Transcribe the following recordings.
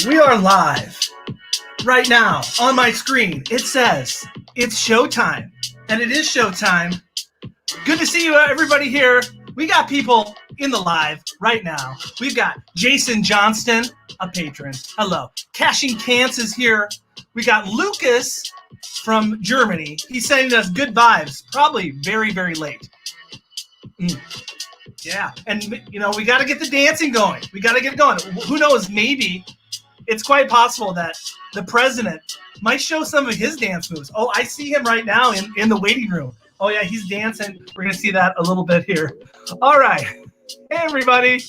We are live right now on my screen. It says it's showtime, and it is showtime. Good to see you, everybody here. We got people in the live right now. We've got Jason Johnston, a patron. Hello. Caching Cants is here. We got Lucas from Germany. He's sending us good vibes, probably very, very late. Yeah, and you know, we got to get the dancing going. We got to get it going. Who knows, maybe it's quite possible that the president might show some of his dance moves. Oh, I see him right now in the waiting room. Oh, yeah, he's dancing. We're going to see that a little bit here. All right. Hey, everybody.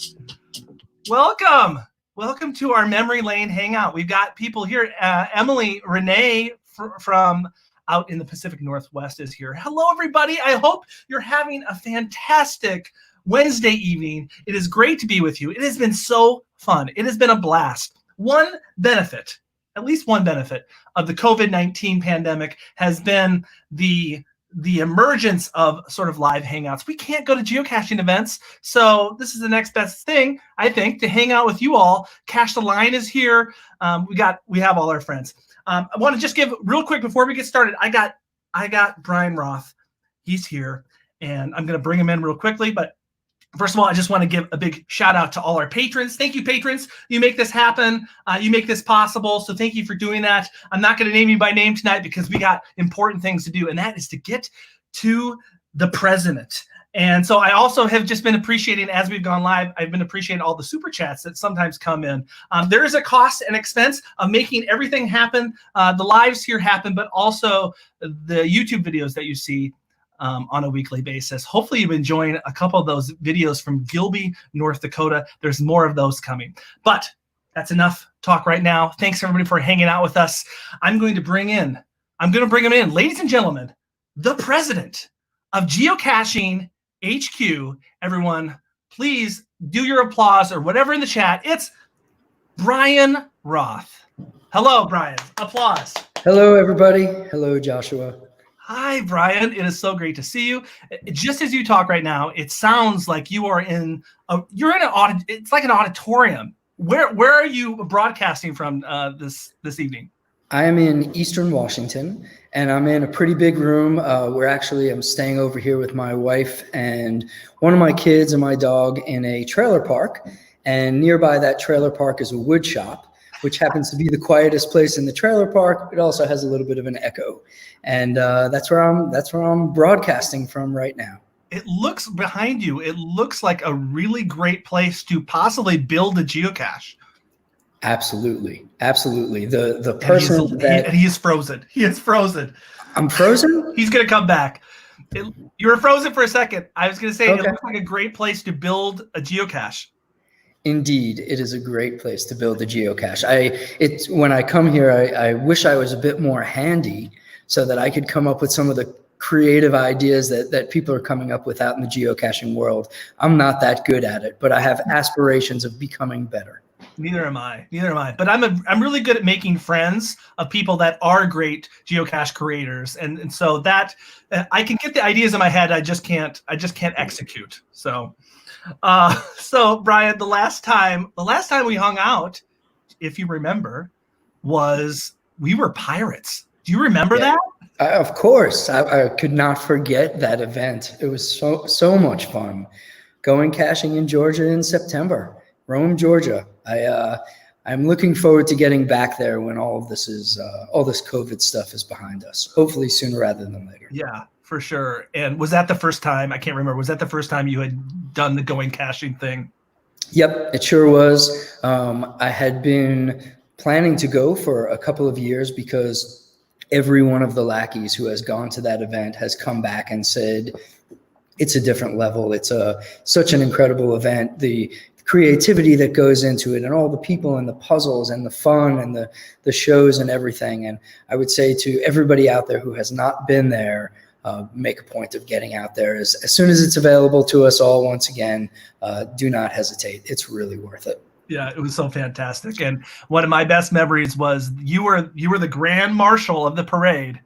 Welcome. Welcome to our Memory Lane Hangout. We've got people here. Emily Renee from out in the Pacific Northwest is here. Hello, everybody. I hope you're having a fantastic Wednesday evening. It is great to be with you. It has been so fun. It has been a blast. One benefit, at least one benefit of the COVID-19 pandemic has been the emergence of sort of live hangouts. We can't go to geocaching events, so this is the next best thing, I think, to hang out with you all. Cache the Line is here. We have all our friends. I want to just give real quick before we get started. I got Bryan Roth. He's here, and I'm going to bring him in real quickly, but first of all, I just want to give a big shout out to all our patrons. Thank you, patrons. You make this happen. You make this possible. So thank you for doing that. I'm not going to name you by name tonight because we got important things to do, and that is to get to the president. And so I also have just been appreciating, as we've gone live, I've been appreciating all the super chats that sometimes come in. There is a cost and expense of making everything happen. The lives here happen, but also the YouTube videos that you see on a weekly basis. Hopefully you've been enjoying a couple of those videos from Gilby, North Dakota. There's more of those coming. But that's enough talk right now. Thanks everybody for hanging out with us. I'm going to bring him in, ladies and gentlemen, the president of Geocaching HQ. Everyone, please do your applause or whatever in the chat. It's Bryan Roth. Hello, Bryan. Applause. Hello, everybody. Hello, Joshua. Hi, Bryan. It is so great to see you. Just as you talk right now, it sounds like you are it's like an auditorium. Where are you broadcasting from this evening? I am in Eastern Washington, and I'm in a pretty big room. I'm staying over here with my wife and one of my kids and my dog in a trailer park. And nearby that trailer park is a wood shop, which happens to be the quietest place in the trailer park. It also has a little bit of an echo. And that's where I'm broadcasting from right now. It looks behind you. It looks like a really great place to possibly build a geocache. Absolutely. Absolutely. The person he is frozen. He is frozen. I'm frozen? He's going to come back. You were frozen for a second. I was going to say, okay. It looks like a great place to build a geocache. Indeed, it is a great place to build a geocache. When I come here, I wish I was a bit more handy so that I could come up with some of the creative ideas that people are coming up with out in the geocaching world. I'm not that good at it, but I have aspirations of becoming better. Neither am I. But I'm really good at making friends of people that are great geocache creators, and so that I can get the ideas in my head. I just can't execute. So Bryan, the last time we hung out, if you remember, we were pirates. Do you remember that? Of course. I could not forget that event. It was so much fun. Going caching in Georgia in September, Rome, Georgia. I'm looking forward to getting back there when all this COVID stuff is behind us. Hopefully sooner rather than later. Yeah. For sure. And was that the first time? I can't remember. Was that the first time you had done the going caching thing? Yep, it sure was. I had been planning to go for a couple of years because every one of the lackeys who has gone to that event has come back and said, it's a different level. It's such an incredible event. The creativity that goes into it and all the people and the puzzles and the fun and the shows and everything. And I would say to everybody out there who has not been there, make a point of getting out there as soon as it's available to us all. Once again, do not hesitate. It's really worth it. Yeah, it was so fantastic. And one of my best memories was you were the grand marshal of the parade.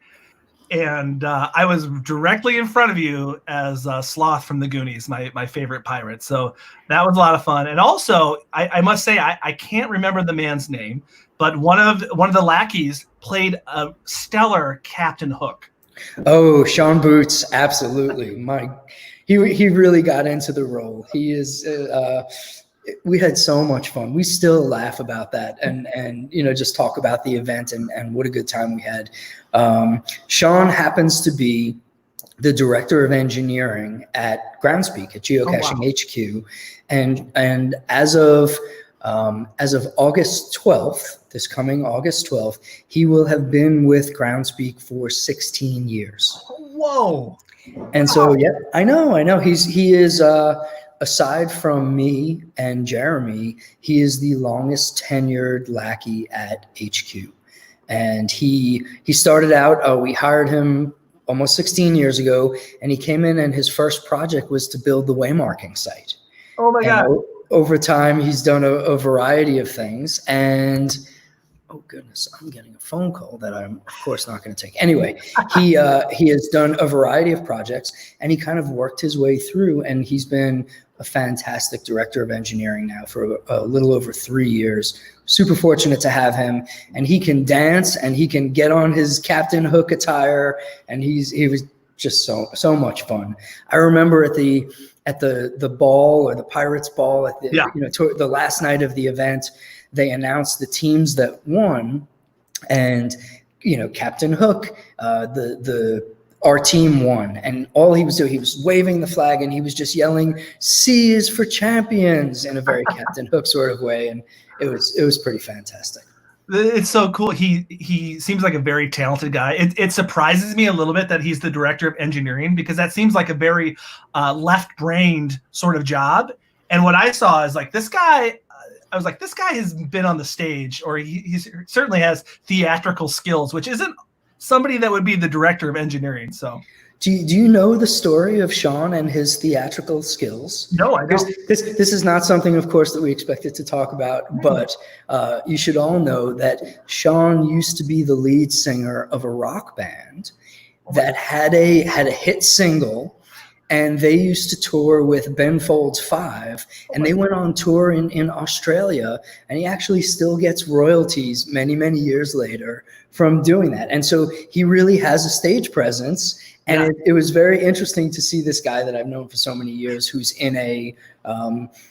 and I was directly in front of you as Sloth from the Goonies, my favorite pirate. So that was a lot of fun. And also, I must say, I can't remember the man's name, but one of the lackeys played a stellar Captain Hook. Oh, Sean Boots, absolutely. He really got into the role. He is. We had so much fun. We still laugh about that, and just talk about the event and what a good time we had. Sean happens to be the director of engineering at Groundspeak at Geocaching HQ, and as of August 12th, this coming August 12th, he will have been with Groundspeak for 16 years. Whoa! And so, yeah, I know. He is. Aside from me and Jeremy, he is the longest tenured lackey at HQ. And he started out, we hired him almost 16 years ago, and he came in and his first project was to build the waymarking site. Oh my God. Over time, he's done a variety of things. And oh goodness, I'm getting a phone call that I'm of course not going to take. Anyway, he has done a variety of projects, and he kind of worked his way through, and he's been a fantastic director of engineering now for a little over 3 years. Super fortunate to have him, and he can dance and he can get on his Captain Hook attire, and he was just so much fun. I remember at the ball, or the Pirates ball, at the the last night of the event, they announced the teams that won, and Captain Hook, our team won, and all he was doing, he was waving the flag and he was just yelling, "C is for champions," in a very Captain Hook sort of way, and it was pretty fantastic. It's so cool. He seems like a very talented guy. It surprises me a little bit that he's the director of engineering, because that seems like a very left-brained sort of job. And what I saw is like, this guy, I was like, this guy has been on the stage, or he certainly has theatrical skills, which isn't somebody that would be the director of engineering. So do you know the story of Sean and his theatrical skills? No, I don't. This is not something, of course, that we expected to talk about, but you should all know that Sean used to be the lead singer of a rock band that had a hit single, and they used to tour with Ben Folds 5, and they went on tour in Australia, and he actually still gets royalties many, many years later from doing that. And so he really has a stage presence, and it was very interesting to see this guy that I've known for so many years, who's in a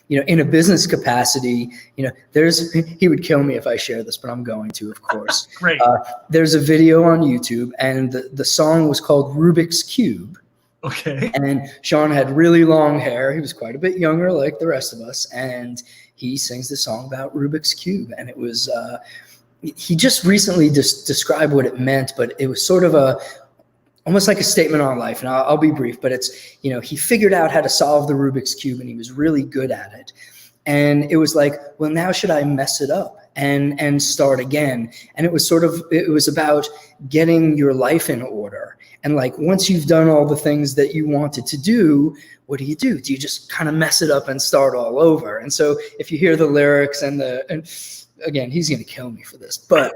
in a business capacity. He would kill me if I share this, but I'm going to, of course. Great. There's a video on YouTube, and the song was called Rubik's Cube. Okay. And Sean had really long hair. He was quite a bit younger, like the rest of us. And he sings the song about Rubik's Cube. And it was, he just recently described what it meant, but it was sort of almost like a statement on life. And I'll be brief, but it's, he figured out how to solve the Rubik's Cube, and he was really good at it. And it was like, well, now should I mess it up and start again? And it was about getting your life in order. And like, once you've done all the things that you wanted to do, what do? Do you just kind of mess it up and start all over? And so if you hear the lyrics and again, he's going to kill me for this, but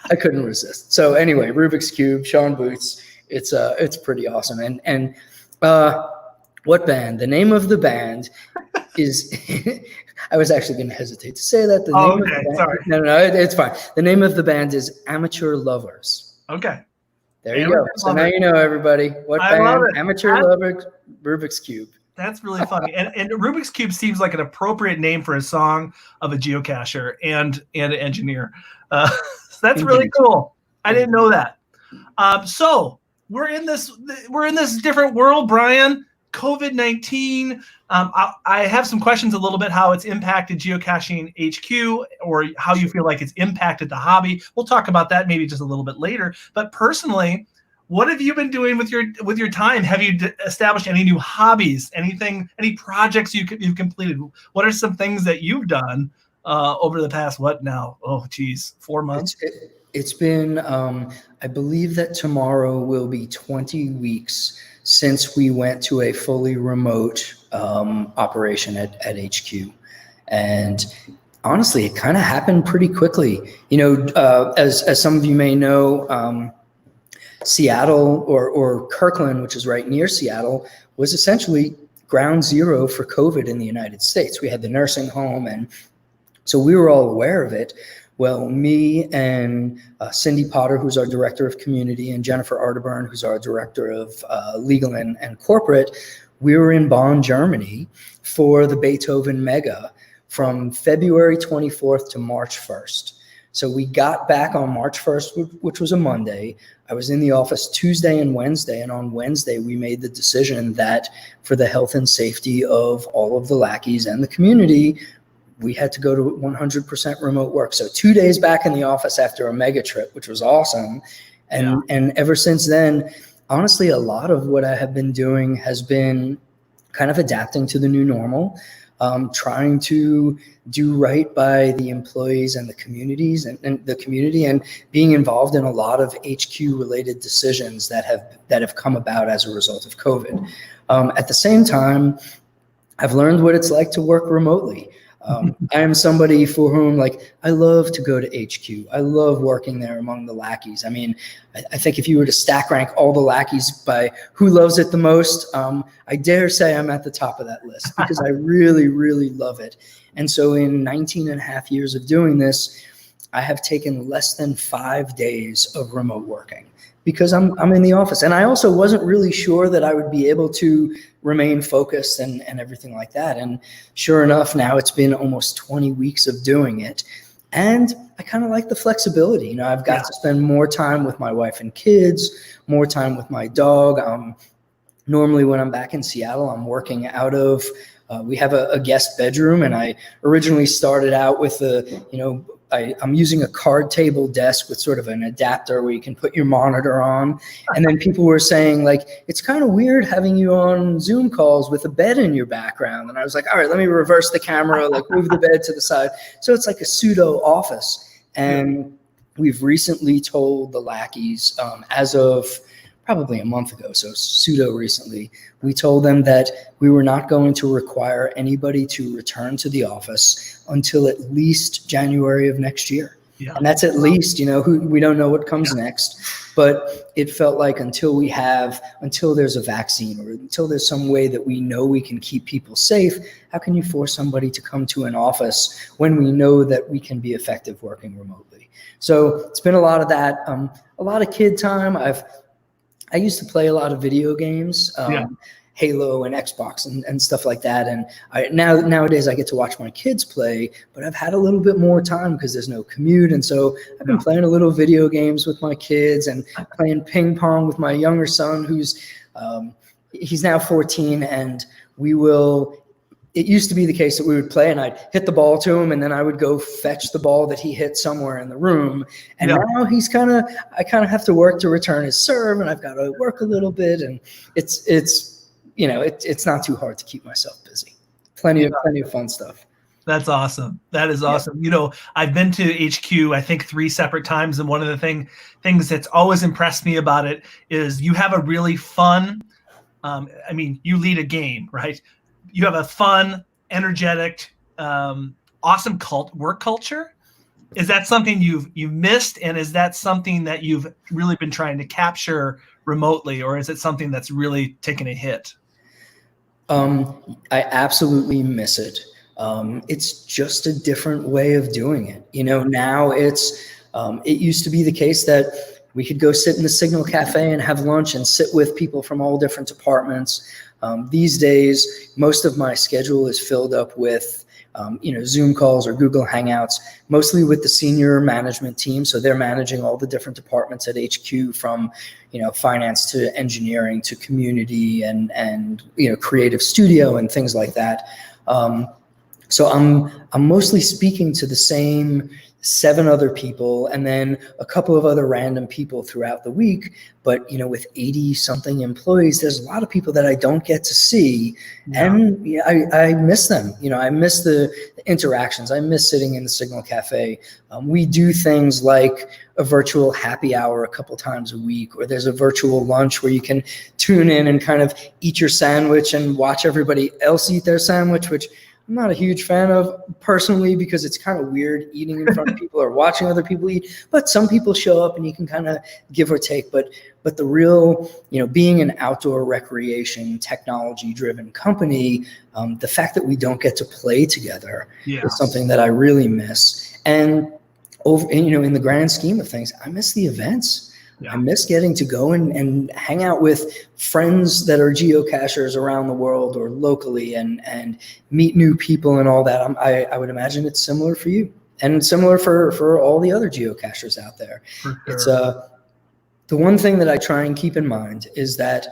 I couldn't resist. So anyway, Rubik's Cube, Sean Boots, it's pretty awesome. And what band? The name of the band is, I was actually going to hesitate to say that. Sorry. No, it's fine. The name of the band is Amateur Lovers. Okay. There you go. So now you know, everybody. What band? Amateur Lovers, Rubik's Cube. That's really funny. And Rubik's Cube seems like an appropriate name for a song of a geocacher and an engineer. So that's really cool. I didn't know that. So we're in this different world, Bryan. COVID-19. I have some questions a little bit how it's impacted Geocaching HQ, or how you feel like it's impacted the hobby. We'll talk about that maybe just a little bit later. But personally, what have you been doing with your time? Have you established any new hobbies? Any projects you've completed? What are some things that you've done over the past 4 months? It's been I believe that tomorrow will be 20 weeks since we went to a fully remote operation at HQ. And honestly, it kind of happened pretty quickly. As some of you may know, Seattle or Kirkland, which is right near Seattle, was essentially ground zero for COVID in the United States. We had the nursing home, and so we were all aware of it. Well, me and Cindy Potter, who's our director of community, and Jennifer Arterburn, who's our director of legal and corporate, we were in Bonn, Germany for the Beethoven Mega from February 24th to March 1st. So we got back on March 1st, which was a Monday. I was in the office Tuesday and Wednesday, and on Wednesday we made the decision that for the health and safety of all of the lackeys and the community, we had to go to 100% remote work. So 2 days back in the office after a mega trip, which was awesome. And ever since then, honestly, a lot of what I have been doing has been kind of adapting to the new normal, trying to do right by the employees and the communities and the community, and being involved in a lot of HQ related decisions that have come about as a result of COVID. At the same time, I've learned what it's like to work remotely. I am somebody for whom, like, I love to go to HQ. I love working there among the lackeys. I mean, I think if you were to stack rank all the lackeys by who loves it the most, I dare say I'm at the top of that list because I really, really love it. And so in 19 and a half years of doing this, I have taken less than 5 days of remote working because I'm in the office. And I also wasn't really sure that I would be able to remain focused and everything like that. And sure enough, now it's been almost 20 weeks of doing it. And I kind of like the flexibility. You know, I've got to spend more time with my wife and kids, more time with my dog. Normally when I'm back in Seattle, I'm working out of, we have a guest bedroom, and I originally started out with I'm using a card table desk with sort of an adapter where you can put your monitor on. And then people were saying, like, it's kind of weird having you on Zoom calls with a bed in your background. And I was like, all right, let me reverse the camera, like move the bed to the side. So it's like a pseudo office. And we've recently told the lackeys, as of probably a month ago, so pseudo recently, we told them that we were not going to require anybody to return to the office until at least January of next year. Yeah. And that's at least, we don't know what comes next, but it felt like until there's a vaccine or until there's some way that we know we can keep people safe, how can you force somebody to come to an office when we know that we can be effective working remotely? So it's been a lot of that, a lot of kid time. I used to play a lot of video games, Halo and Xbox and stuff like that. And nowadays I get to watch my kids play, but I've had a little bit more time because there's no commute. And so I've been playing a little video games with my kids and playing ping pong with my younger son, he's now 14, and it used to be the case that we would play and I'd hit the ball to him and then I would go fetch the ball that he hit somewhere in the room. And now I kind of have to work to return his serve, and I've got to work a little bit, and it's not too hard to keep myself busy. Plenty of fun stuff. That's awesome. That is awesome. Yeah. I've been to HQ, I think 3 separate times. And one of the things that's always impressed me about it is you have a really fun, you lead a game, right? You have a fun, energetic, awesome work culture. Is that something you've missed, and is that something that you've really been trying to capture remotely, or is it something that's really taken a hit? I absolutely miss it. It's just a different way of doing it. Now it used to be the case that we could go sit in the Signal Cafe and have lunch and sit with people from all different departments. These days, most of my schedule is filled up with, Zoom calls or Google Hangouts, mostly with the senior management team. So they're managing all the different departments at HQ, from, finance to engineering to community and creative studio and things like that. So I'm mostly speaking to the same 7 other people and then a couple of other random people throughout the week. But, with 80 something employees, there's a lot of people that I don't get to see. Yeah. And I miss them. I miss the interactions. I miss sitting in the Signal Cafe. We do things like a virtual happy hour a couple times a week, or there's a virtual lunch where you can tune in and kind of eat your sandwich and watch everybody else eat their sandwich, which I'm not a huge fan of personally, because it's kind of weird eating in front of people or watching other people eat. But some people show up and you can kind of give or take. But the real, being an outdoor recreation technology driven company, the fact that we don't get to play together is something that I really miss. And in the grand scheme of things, I miss the events. I miss getting to go and hang out with friends that are geocachers around the world or locally and meet new people and all that. I would imagine it's similar for you and similar for all the other geocachers out there. For sure. It's the one thing that I try and keep in mind is that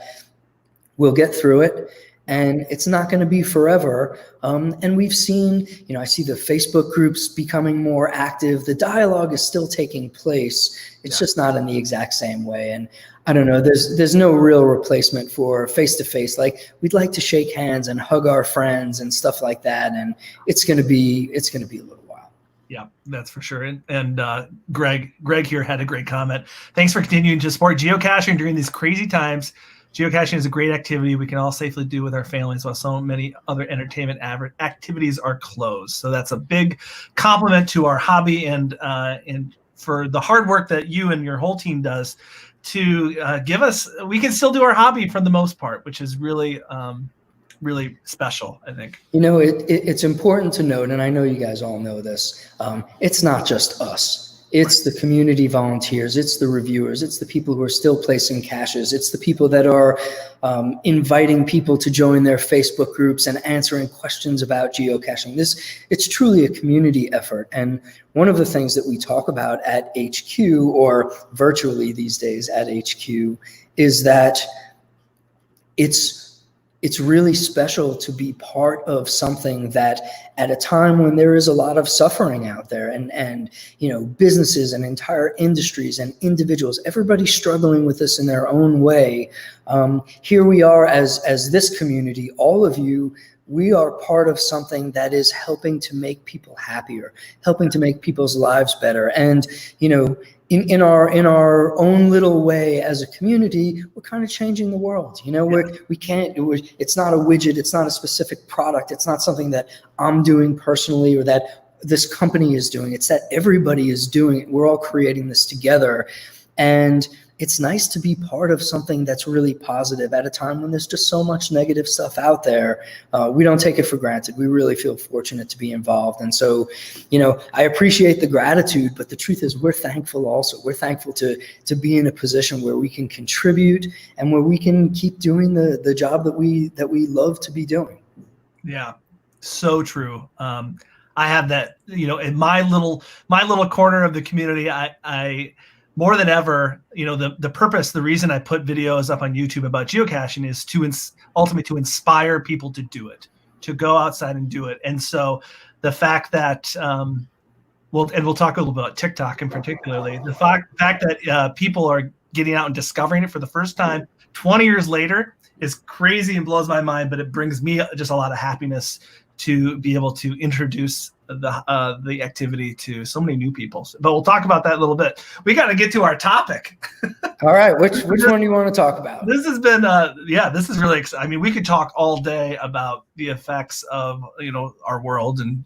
we'll get through it. And it's not going to be forever. And we've seen, I see the Facebook groups becoming more active. The dialogue is still taking place. It's just not in the exact same way. And I don't know, there's no real replacement for face-to-face. Like, we'd like to shake hands and hug our friends and stuff like that. And it's going to be a little while. Yeah, that's for sure. And Greg here had a great comment. Thanks for continuing to support geocaching during these crazy times. Geocaching is a great activity we can all safely do with our families while so many other entertainment activities are closed. So that's a big compliment to our hobby and for the hard work that you and your whole team does to give us. We can still do our hobby for the most part, which is really really special, I think. It's important to note, and I know you guys all know this, it's not just us. It's the community volunteers, it's the reviewers, it's the people who are still placing caches, it's the people that are inviting people to join their Facebook groups and answering questions about geocaching. It's truly a community effort. And one of the things that we talk about at HQ, or virtually these days at HQ, is that it's really special to be part of something that at a time when there is a lot of suffering out there and businesses and entire industries and individuals, everybody struggling with this in their own way. Here we are as this community, all of you, we are part of something that is helping to make people happier, helping to make people's lives better. And, in our own little way as a community, we're kind of changing the world. It's not a widget, it's not a specific product, it's not something that I'm doing personally or that this company is doing. It's that everybody is doing it. We're all creating this together. And it's nice to be part of something that's really positive at a time when there's just so much negative stuff out there. We don't take it for granted. We really feel fortunate to be involved. And so, I appreciate the gratitude, but the truth is we're thankful also. We're thankful to be in a position where we can contribute and where we can keep doing the job that we love to be doing. Yeah, so true. I have that, in my little corner of the community, I more than ever, the purpose, the reason I put videos up on YouTube about geocaching is to ultimately to inspire people to do it, to go outside and do it. And so the fact that, we'll talk a little bit about TikTok in particularly, the fact that people are getting out and discovering it for the first time 20 years later is crazy and blows my mind, but it brings me just a lot of happiness to be able to introduce the activity to so many new people. But we'll talk about that a little bit. We got to get to our topic. All right, which one do you want to talk about? This has been this is really exciting. I mean, we could talk all day about the effects of our world and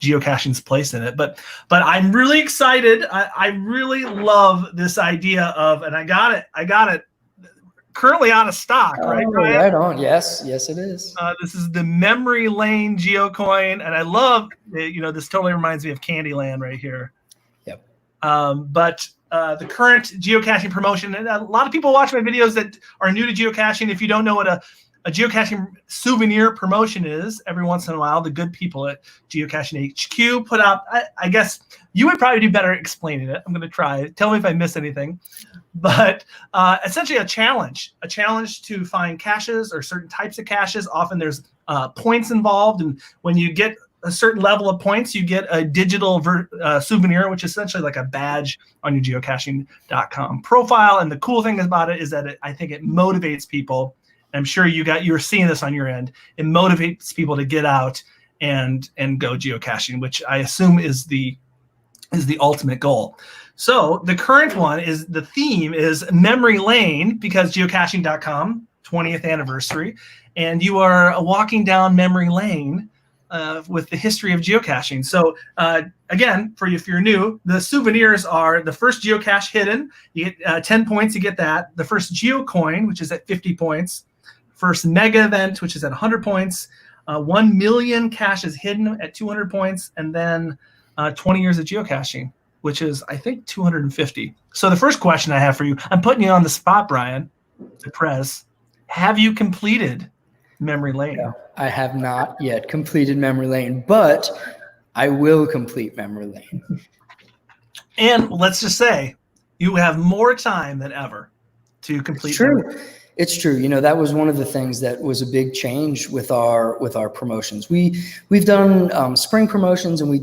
geocaching's place in it, but I'm really excited. I really love this idea of, and I got it currently out of stock, right? Right on. Yes, it is. This is the Memory Lane Geocoin, and I love this totally reminds me of Candyland right here. Yep. But the current geocaching promotion, and a lot of people watch my videos that are new to geocaching. If you don't know what a geocaching souvenir promotion is, every once in a while, the good people at Geocaching HQ put out, I guess you would probably do better explaining it. I'm going to try. Tell me if I miss anything. But essentially a challenge to find caches or certain types of caches. Often there's points involved. And when you get a certain level of points, you get a digital souvenir, which is essentially like a badge on your geocaching.com profile. And the cool thing about it is that I think it motivates people. I'm sure you're seeing this on your end. It motivates people to get out and go geocaching, which I assume is the ultimate goal. So the current one is, the theme is Memory Lane, because geocaching.com 20th anniversary, and you are walking down memory lane with the history of geocaching. So again, if you're new, the souvenirs are the first geocache hidden. You get 10 points, you get that. The first Geocoin, which is at 50 points. First mega event, which is at 100 points. 1 million caches hidden at 200 points. And then 20 years of geocaching, which is, I think, 250. So the first question I have for you, I'm putting you on the spot, Bryan, the Prez. Have you completed Memory Lane? No, I have not yet completed Memory Lane, but I will complete Memory Lane. And let's just say you have more time than ever to complete. It's true. It's true. You know, that was one of the things that was a big change with our promotions. We've done spring promotions, and we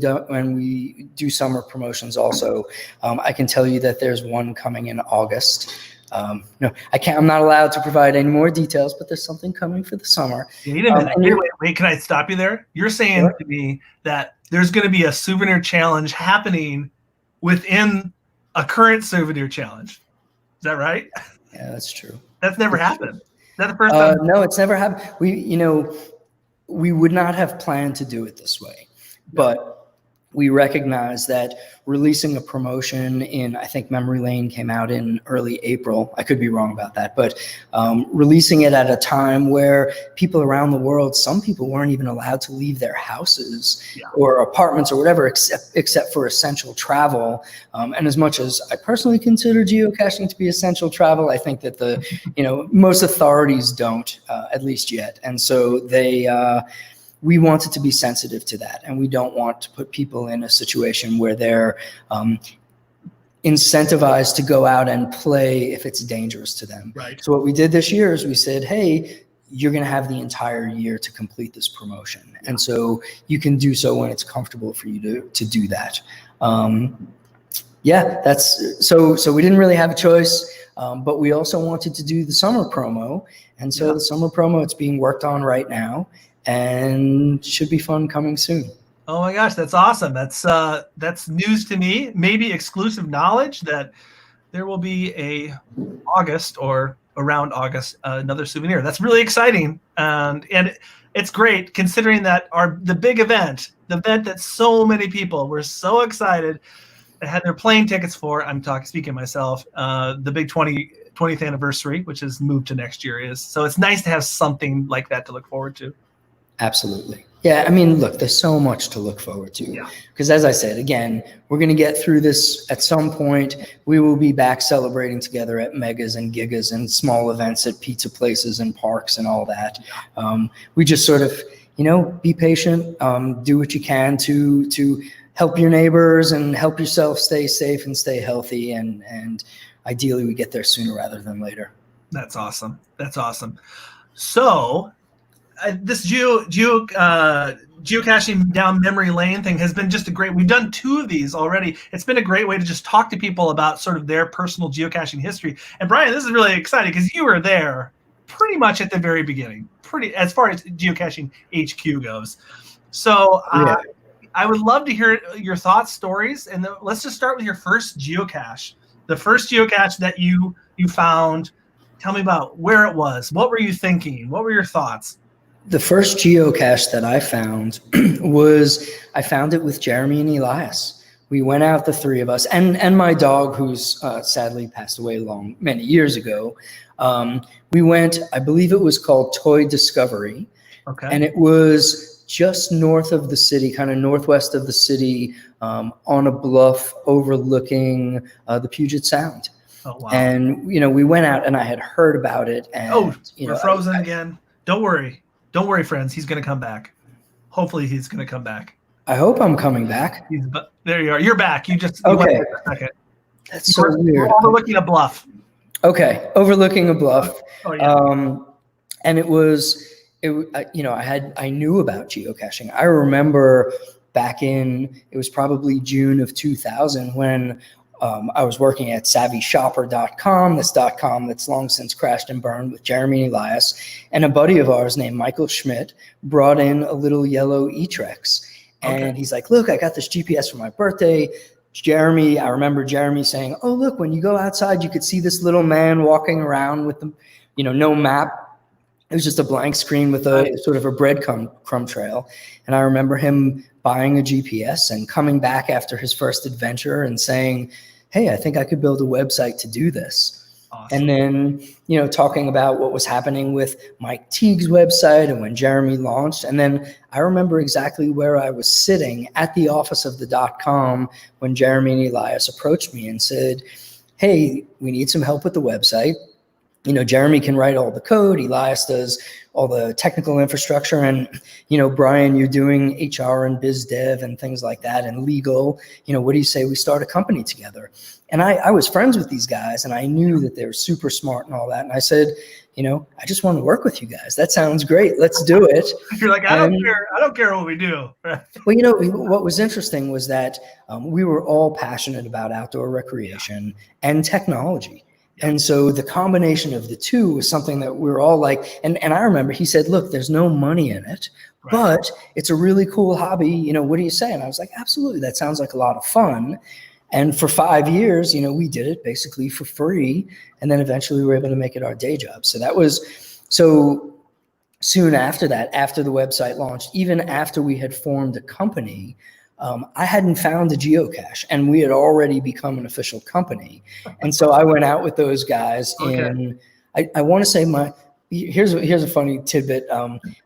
do summer promotions also. I can tell you that there's one coming in August. No, I can't. I'm not allowed to provide any more details, but there's something coming for the summer. Wait a minute. Wait, can I stop you there? You're saying to me that there's going to be a souvenir challenge happening within a current souvenir challenge. Is that right? Yeah, that's true. That's never happened. Is that the first time? No, it's never happened. We would not have planned to do it this way, but we recognize that releasing a promotion in, I think Memory Lane came out in early April. I could be wrong about that, but releasing it at a time where people around the world, some people weren't even allowed to leave their houses or apartments or whatever, except for essential travel. And as much as I personally consider geocaching to be essential travel, I think that most authorities don't, at least yet. And so we wanted to be sensitive to that, and we don't want to put people in a situation where they're incentivized to go out and play if it's dangerous to them. Right. So what we did this year is we said, hey, you're going to have the entire year to complete this promotion. And so you can do so when it's comfortable for you to do that. That's so we didn't really have a choice, but we also wanted to do the summer promo. And so the summer promo, it's being worked on right now, and should be fun coming soon. Oh my gosh, that's awesome. That's news to me. Maybe exclusive knowledge that there will be a August or around August another souvenir. That's really exciting, and it's great considering that the big event, the event that so many people were so excited, had their plane tickets for. Speaking myself, the big 20th anniversary, which is moved to next year, is. So it's nice to have something like that to look forward to. Absolutely. Yeah, I mean, look, there's so much to look forward to. Yeah. Because as I said, again, we're going to get through this at some point. We will be back celebrating together at megas and gigas and small events at pizza places and parks and all that. We just sort of, be patient, do what you can to help your neighbors and help yourself stay safe and stay healthy. And ideally, we get there sooner rather than later. That's awesome. That's awesome. So this geocaching down memory lane thing has been just we've done 2 of these already. It's been a great way to just talk to people about sort of their personal geocaching history. And Bryan, this is really exciting because you were there pretty much at the very beginning, as far as geocaching HQ goes. So I would love to hear your thoughts, stories, and let's just start with your first geocache. The first geocache that you found. Tell me about where it was. What were you thinking? What were your thoughts? The first geocache that I found I found it with Jeremy and Elias. We went out, the 3 of us, and my dog, who's sadly passed away many years ago. We went, I believe it was called Toy Discovery. Okay. And it was just north of the city, kind of northwest of the city, on a bluff overlooking the Puget Sound. Oh, wow. And, we went out and I had heard about it. And, we're frozen again. Don't worry. Don't worry, friends. He's going to come back. Hopefully he's going to come back. I hope I'm coming back. There you are. You're back. You went okay. For a second. That's so weird. We're overlooking a bluff. Okay. Overlooking a bluff. Oh, yeah. And I knew about geocaching. I remember it was probably June of 2000 when I was working at SavvyShopper.com, this .com that's long since crashed and burned, with Jeremy and Elias, and a buddy of ours named Michael Schmidt brought in a little yellow E-Trex. And he's like, look, I got this GPS for my birthday. I remember Jeremy saying, oh, look, when you go outside, you could see this little man walking around with no map. It was just a blank screen with a sort of a breadcrumb trail. And I remember him buying a GPS and coming back after his first adventure and saying, hey, I think I could build a website to do this. Awesome. And then, you know, talking about what was happening with Mike Teague's website and when Jeremy launched. And then I remember exactly where I was sitting at the office of the .com when Jeremy and Elias approached me and said, hey, we need some help with the website. You know, Jeremy can write all the code. Elias does all the technical infrastructure. And, you know, Bryan, you're doing HR and biz dev and things like that and legal. You know, what do you say we start a company together? And I was friends with these guys and I knew that they were super smart and all that. And I said, you know, I just want to work with you guys. That sounds great. Let's do it. You're like, I don't care what we do. Well, you know, what was interesting was that we were all passionate about outdoor recreation and technology. And so the combination of the two was something that we were all like, and I remember he said, look, there's no money in it, but it's a really cool hobby. You know, what do you say? And I was like, absolutely. That sounds like a lot of fun. And for 5 years, you know, we did it basically for free. And then eventually we were able to make it our day job. So that was, so soon after that, after the website launched, even after we had formed a company, I hadn't found a geocache and we had already become an official company. And so I went out with those guys and I want to say here's a funny tidbit.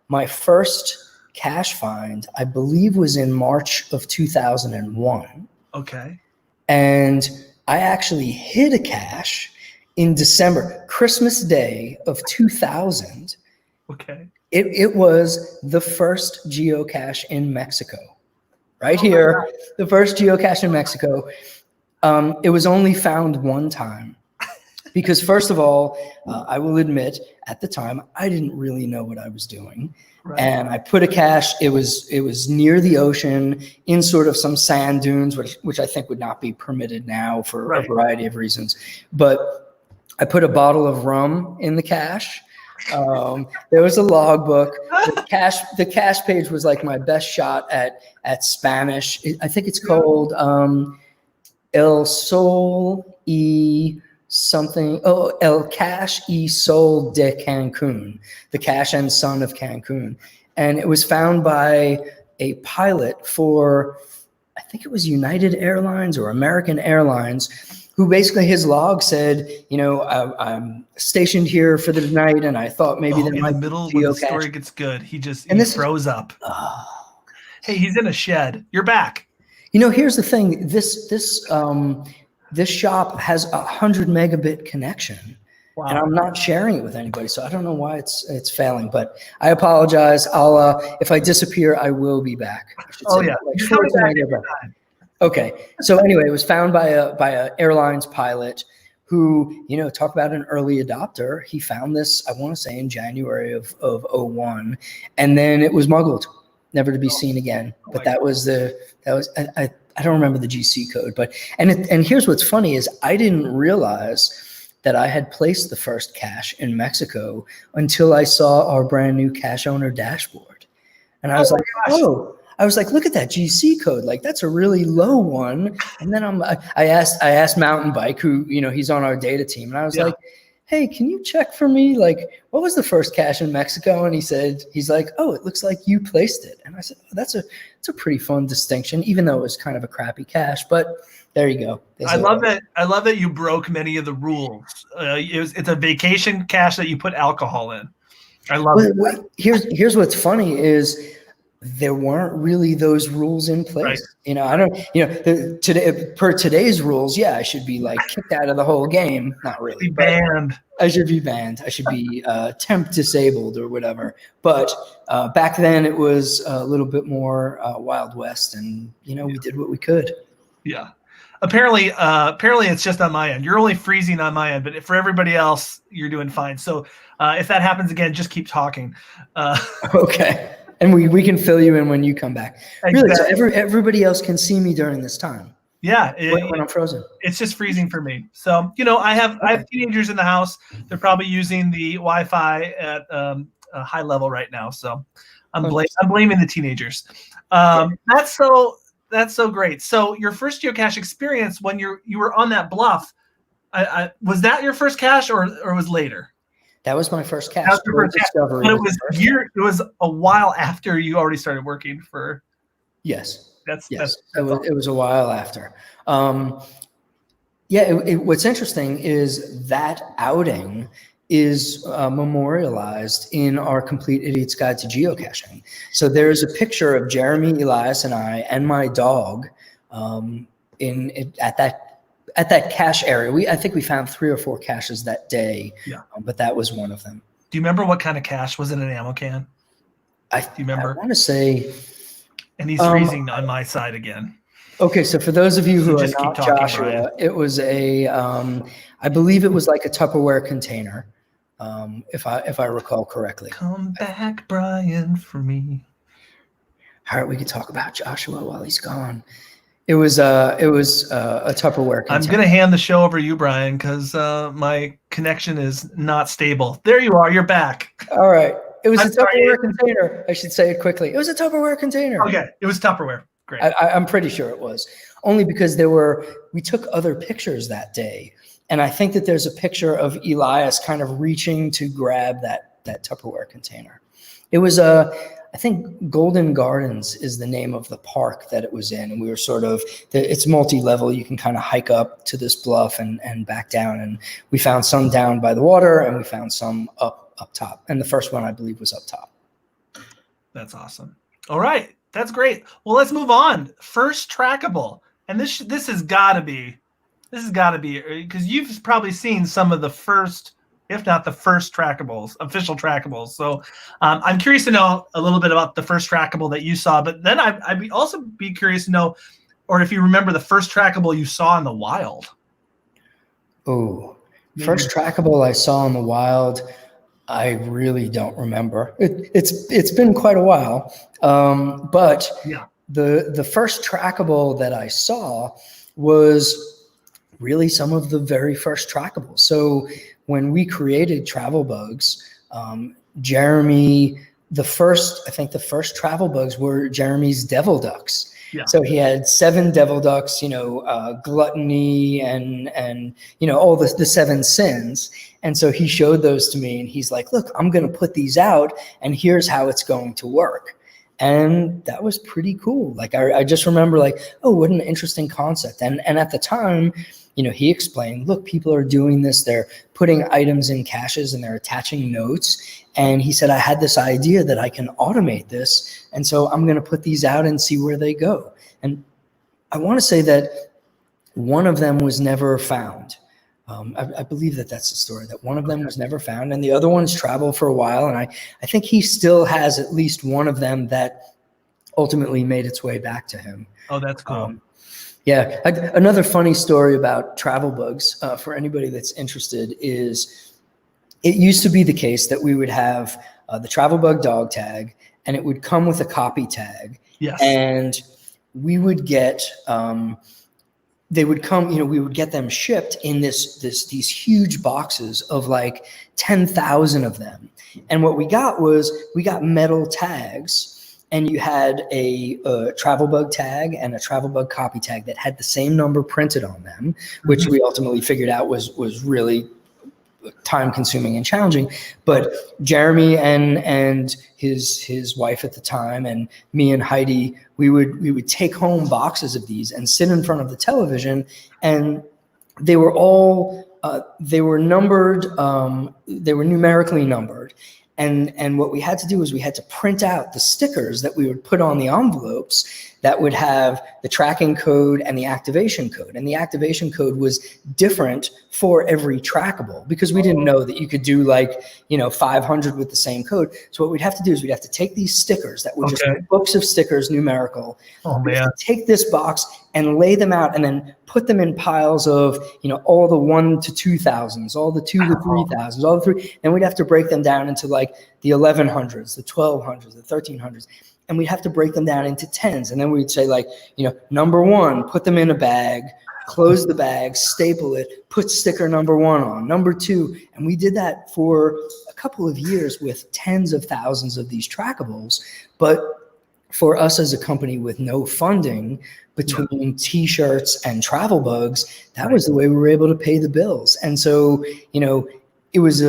My first cache find, I believe, was in March of 2001. Okay. And I actually hid a cache in December, Christmas Day of 2000. Okay. It was the first geocache in Mexico. Right here, the first geocache in Mexico. It was only found one time because, first of all, I will admit, at the time, I didn't really know what I was doing. Right. And I put a cache, it was near the ocean in sort of some sand dunes, which I think would not be permitted now for a variety of reasons. But I put a bottle of rum in the cache. There was a logbook. The cache page was like my best shot at Spanish. I think it's called El Sol y something. Oh, El Cache y Sol de Cancun, the cache and sun of Cancun. And it was found by a pilot for, I think it was United Airlines or American Airlines, who basically his log said, you know, I'm stationed here for the night, and I thought maybe there might be in the middle when the story gets good, he froze up. Hey, he's in a shed. You're back. You know, here's the thing. This shop has 100 megabit connection, and I'm not sharing it with anybody, so I don't know why it's failing. But I apologize. I'll if I disappear, I will be back. Okay. So anyway, it was found by a airlines pilot who, you know, talk about an early adopter. He found this, I want to say, in January of 01, and then it was muggled, never to be seen again. But I don't remember the GC code, but and here's what's funny is I didn't realize that I had placed the first cache in Mexico until I saw our brand new cache owner dashboard, and I was I was like, look at that GC code. Like, that's a really low one. And then I asked Mountain Bike, who, you know, he's on our data team. And I was like, hey, can you check for me? Like, what was the first cache in Mexico? And he's like, oh, it looks like you placed it. And I said, oh, that's a pretty fun distinction, even though it was kind of a crappy cache. But there you go. I love that you broke many of the rules. It's a vacation cache that you put alcohol in. I love it. Here's what's funny is, there weren't really those rules in place. Right. You know, I don't, you know, per today's rules, I should be like kicked out of the whole game. Not really. Banned. I should be banned. I should be temp disabled or whatever. But back then it was a little bit more Wild West, and, you know, we did what we could. Yeah. Apparently it's just on my end. You're only freezing on my end, but for everybody else, you're doing fine. So if that happens again, just keep talking. Okay. And we can fill you in when you come back. Exactly. Really, so everybody else can see me during this time. Yeah, when I'm frozen. It's just freezing for me. So, you know, I have teenagers in the house. They're probably using the Wi-Fi at a high level right now. So I'm blaming the teenagers. That's so great. So your first geocache experience when you were on that bluff, was that your first cache or was later? That was my first cache. That was your first cache. Discovery But it was was the first one. it was a while after you already started working for. Yes. That's Yes. awesome. It was a while after. What's interesting is that outing is memorialized in our Complete Idiot's Guide to Geocaching. So there's a picture of Jeremy, Elias, and I, and my dog at that cache area. I think we found 3 or 4 caches that day. Yeah. But that was one of them. Do you remember what kind of cache? Was it an ammo can? Do you remember? I want to say. And he's freezing on my side again. Okay, so for those of you who are just keep not talking, Joshua, Bryan. it was I believe it was like a Tupperware container, if I recall correctly. Come back, Bryan, for me. All right, we could talk about Joshua while he's gone. It was a Tupperware container. I'm gonna hand the show over to you, Bryan, because my connection is not stable. There you are. You're back. All right, it was I'm a Tupperware container. I should say it quickly. It was a Tupperware container. Okay, it was Tupperware. Great. I'm pretty sure it was, only because we took other pictures that day. And I think that there's a picture of Elias kind of reaching to grab that Tupperware container. It was I think Golden Gardens is the name of the park that it was in. And we were it's multi-level. You can kind of hike up to this bluff and back down. And we found some down by the water and we found some up top. And the first one I believe was up top. That's awesome. All right. That's great. Well, let's move on. First trackable. And this has got to be because you've probably seen some of the first, if not the first trackables, official trackables. So I'm curious to know a little bit about the first trackable that you saw, but then I'd also be curious to know, or if you remember the first trackable you saw in the wild. Oh, first trackable I saw in the wild. I really don't remember. It's been quite a while, but yeah. The first trackable that I saw was really some of the very first trackables. So when we created Travel Bugs, Jeremy, I think the first Travel Bugs were Jeremy's Devil Ducks. Yeah. So he had 7 devil ducks, gluttony and all the 7 sins. And so he showed those to me and he's like, look, I'm going to put these out and here's how it's going to work. And that was pretty cool. Like, I just remember like, oh, what an interesting concept. And at the time, he explained, look, people are doing this. They're putting items in caches and they're attaching notes. And he said, I had this idea that I can automate this. And so I'm going to put these out and see where they go. And I want to say that one of them was never found. I believe that's the story, that one of them was never found. And the other ones traveled for a while. And I think he still has at least one of them that ultimately made its way back to him. Oh, that's cool. Yeah. Another funny story about Travel Bugs for anybody that's interested is it used to be the case that we would have the Travel Bug dog tag and it would come with a copy tag. Yes. And we would get, they would come, we would get them shipped in these huge boxes of like 10,000 of them. And what we got metal tags. And you had a Travel Bug tag and a Travel Bug copy tag that had the same number printed on them, which we ultimately figured out was really time consuming and challenging. But Jeremy and his wife at the time and me and Heidi, we would take home boxes of these and sit in front of the television, and they were all they were numbered, they were numerically numbered. And what we had to do is we had to print out the stickers that we would put on the envelopes that would have the tracking code and the activation code. And the activation code was different for every trackable because we didn't know that you could do 500 with the same code. So what we'd have to do is we'd have to take these stickers that were just books of stickers, numerical. Oh, man. Take this box and lay them out and then put them in piles of, all the 1 to 2,000s, all the 2 to 3,000s, all the 3. And we'd have to break them down into like the 1100s, the 1200s, the 1300s. And we'd have to break them down into 10s. And then we'd say number 1, put them in a bag, close the bag, staple it, put sticker number 1 on, number 2. And we did that for a couple of years with tens of thousands of these trackables. But for us as a company with no funding between T-shirts and Travel Bugs, that was the way we were able to pay the bills. And so, it was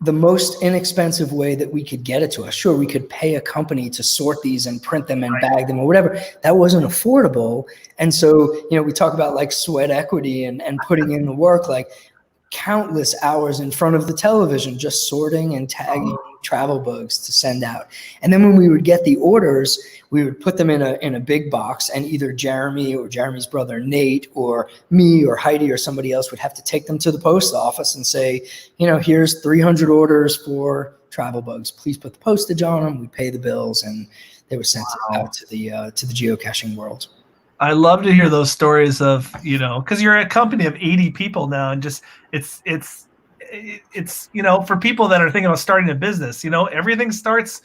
the most inexpensive way that we could get it to us. Sure, we could pay a company to sort these and print them and bag them or whatever. That wasn't affordable. And so, we talk about like sweat equity and putting in the work, like countless hours in front of the television, just sorting and tagging travel bugs to send out. And then when we would get the orders, we would put them in a big box, and either Jeremy or Jeremy's brother Nate or me or Heidi or somebody else would have to take them to the post office and say, here's 300 orders for travel bugs. Please put the postage on them. We pay the bills, and they were sent out to the geocaching world. I love to hear those stories of, because you're a company of 80 people now, and just it's for people that are thinking about starting a business, everything starts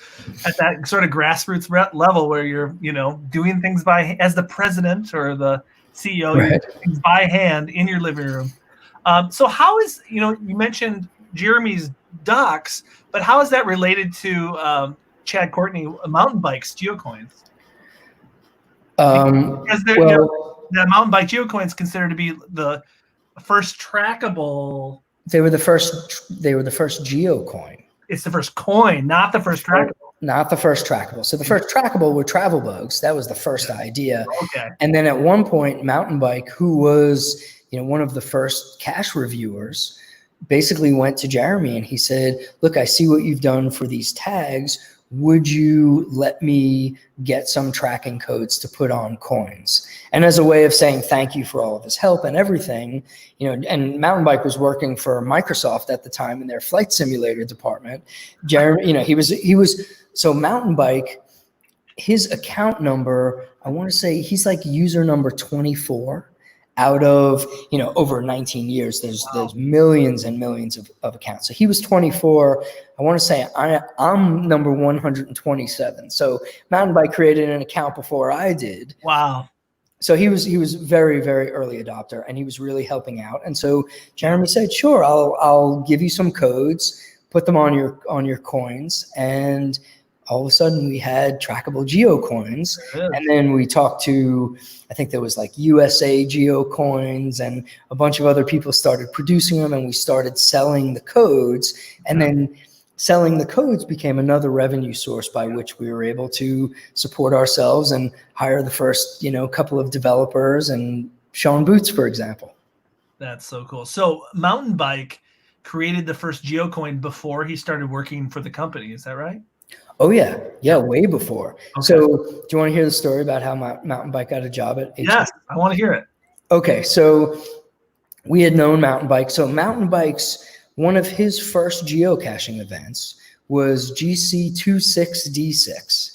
at that sort of grassroots level where you're, doing things as the president or the CEO, you're doing things by hand in your living room. So how is, you mentioned Jeremy's ducks, but how is that related to Chad Courtney mountain bikes, Geocoins? Because the mountain bike Geocoin is considered to be the first trackable. They were the first Geocoin. It's the first coin, not the first trackable. Not the first trackable. So the first trackable were travel bugs. That was the first idea. Okay. And then at one point, Mountain Bike, who was one of the first cache reviewers, basically went to Jeremy and he said, "Look, I see what you've done for these tags. Would you let me get some tracking codes to put on coins?" And as a way of saying thank you for all of his help and everything, and Mountain Bike was working for Microsoft at the time in their flight simulator department. Jeremy, he was so Mountain Bike, his account number, I want to say he's like user number 24 out of, over 19 years, there's millions and millions of accounts. So he was 24. I want to say I'm number 127. So Mountain Bike created an account before I did. Wow. So he was very, very early adopter, and he was really helping out. And so Jeremy said, "Sure, I'll give you some codes, put them on your coins." And all of a sudden we had trackable Geocoins. And then we talked to, I think there was like USA Geocoins, and a bunch of other people started producing them, and we started selling the codes. And then selling the codes became another revenue source by which we were able to support ourselves and hire the first, couple of developers, and Sean Boots, for example. That's so cool. So Mountain Bike created the first Geocoin before he started working for the company. Is that right? Oh, yeah. Yeah, way before. Okay. So do you want to hear the story about how Mountain Bike got a job at HB? Yes, I want to hear it. Okay, so we had known Mountain Bike. So Mountain Bike's, one of his first geocaching events was GC26D6.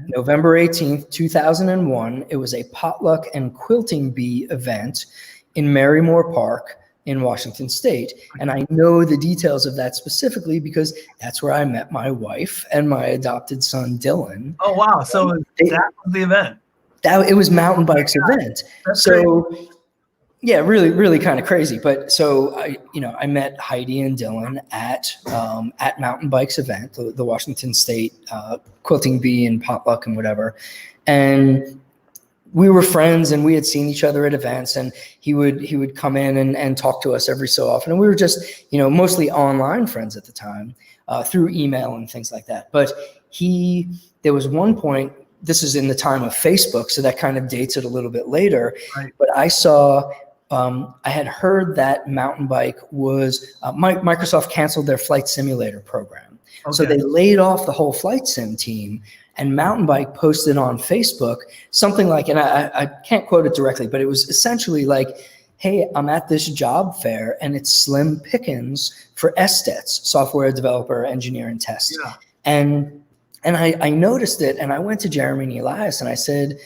November 18th, 2001. It was a potluck and quilting bee event in Marymore Park in Washington State. And I know the details of that specifically because that's where I met my wife and my adopted son, Dylan. Oh, wow. So that was the event. It was Mountain Bike's event. That's so great. Yeah, really, really kind of crazy. But so I met Heidi and Dylan at Mountain Bike's event, the Washington State quilting bee and potluck and whatever. And we were friends, and we had seen each other at events, and he would come in and talk to us every so often. And we were just, mostly online friends at the time, through email and things like that. But there was one point, this is in the time of Facebook, so that kind of dates it a little bit later. Right. But I saw, I had heard that Mountain Bike was, Microsoft canceled their flight simulator program. Okay. So they laid off the whole flight sim team. And Mountain Bike posted on Facebook something like, and I can't quote it directly, but it was essentially like, "Hey, I'm at this job fair and it's slim pickings for SDETs, software developer, engineer, and test." Yeah. And I noticed it, and I went to Jeremy and Elias and I said,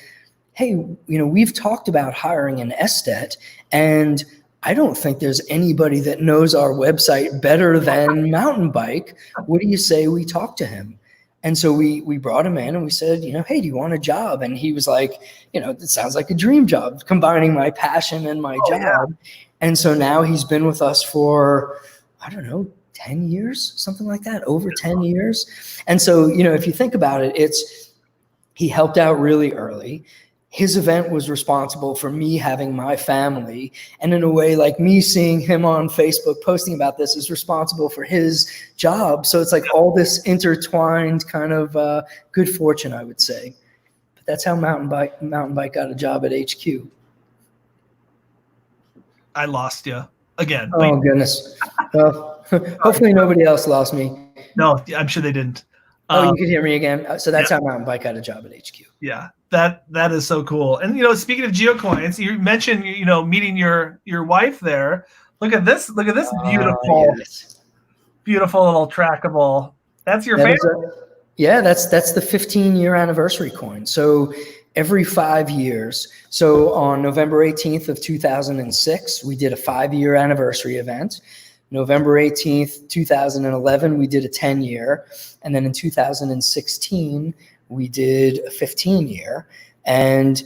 "Hey, we've talked about hiring an SDET, and I don't think there's anybody that knows our website better than Mountain Bike. What do you say we talk to him?" And so we brought him in and we said, "Hey, do you want a job?" And he was like, "It sounds like a dream job, combining my passion and my job." Yeah. And so now he's been with us for, I don't know, 10 years, something like that, over 10 years. And so, if you think about it, he helped out really early. his event was responsible for me having my family. And in a way, like me seeing him on Facebook posting about this is responsible for his job. So it's like all this intertwined kind of good fortune, I would say. But that's how Mountain Bike got a job at HQ. I lost you again. Oh, goodness. Well, hopefully nobody else lost me. No, I'm sure they didn't. You could hear me again. So that's how Mountain Bike got a job at HQ. Yeah, that is so cool. And speaking of geocoins, you mentioned meeting your wife there. Look at this beautiful, yes. beautiful little trackable. That's your favorite. Yeah, that's the 15-year anniversary coin. So every 5 years. So on November 18th of 2006, we did a 5-year anniversary event. November 18th, 2011, we did a 10-year. And then in 2016, we did a 15-year. And,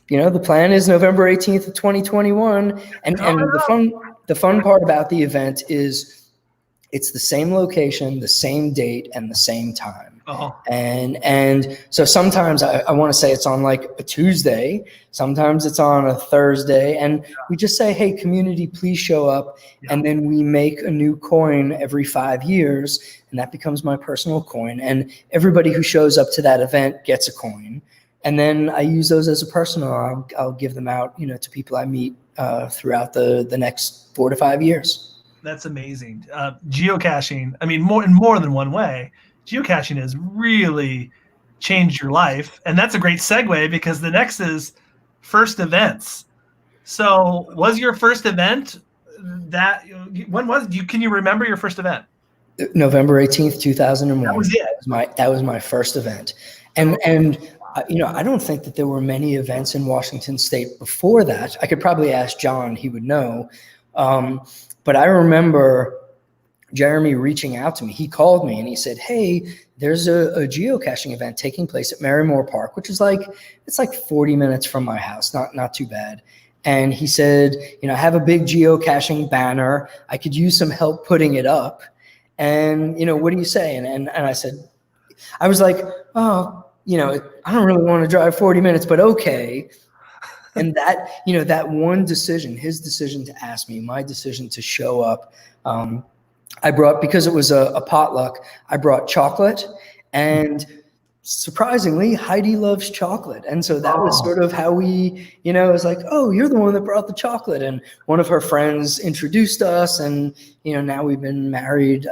the plan is November 18th of 2021. And the fun part about the event is it's the same location, the same date, and the same time. Uh-huh. And so sometimes I want to say it's on like a Tuesday, sometimes it's on a Thursday, and we just say, hey, community, please show up. Yeah. And then we make a new coin every 5 years, and that becomes my personal coin. And everybody who shows up to that event gets a coin. And then I use those as a personal. I'll give them out, to people I meet throughout the next 4 to 5 years. That's amazing. Geocaching, I mean, more than one way. Geocaching has really changed your life. And that's a great segue because the next is first events. So was your first event can you remember your first event? November 18th, 2001. That was it. That was my first event. And I don't think that there were many events in Washington State before that. I could probably ask John, he would know. But I remember Jeremy reaching out to me. He called me and he said, hey, there's a geocaching event taking place at Merrimore Park, which is it's like 40 minutes from my house, not too bad. And he said, I have a big geocaching banner. I could use some help putting it up. And, what do you say? And I said, I was like, oh, I don't really want to drive 40 minutes, but okay. And that, that one decision, his decision to ask me, my decision to show up, I brought, because it was a potluck, I brought chocolate, and surprisingly, Heidi loves chocolate. And so that was sort of how we, it was like, oh, you're the one that brought the chocolate. And one of her friends introduced us, and, now we've been married.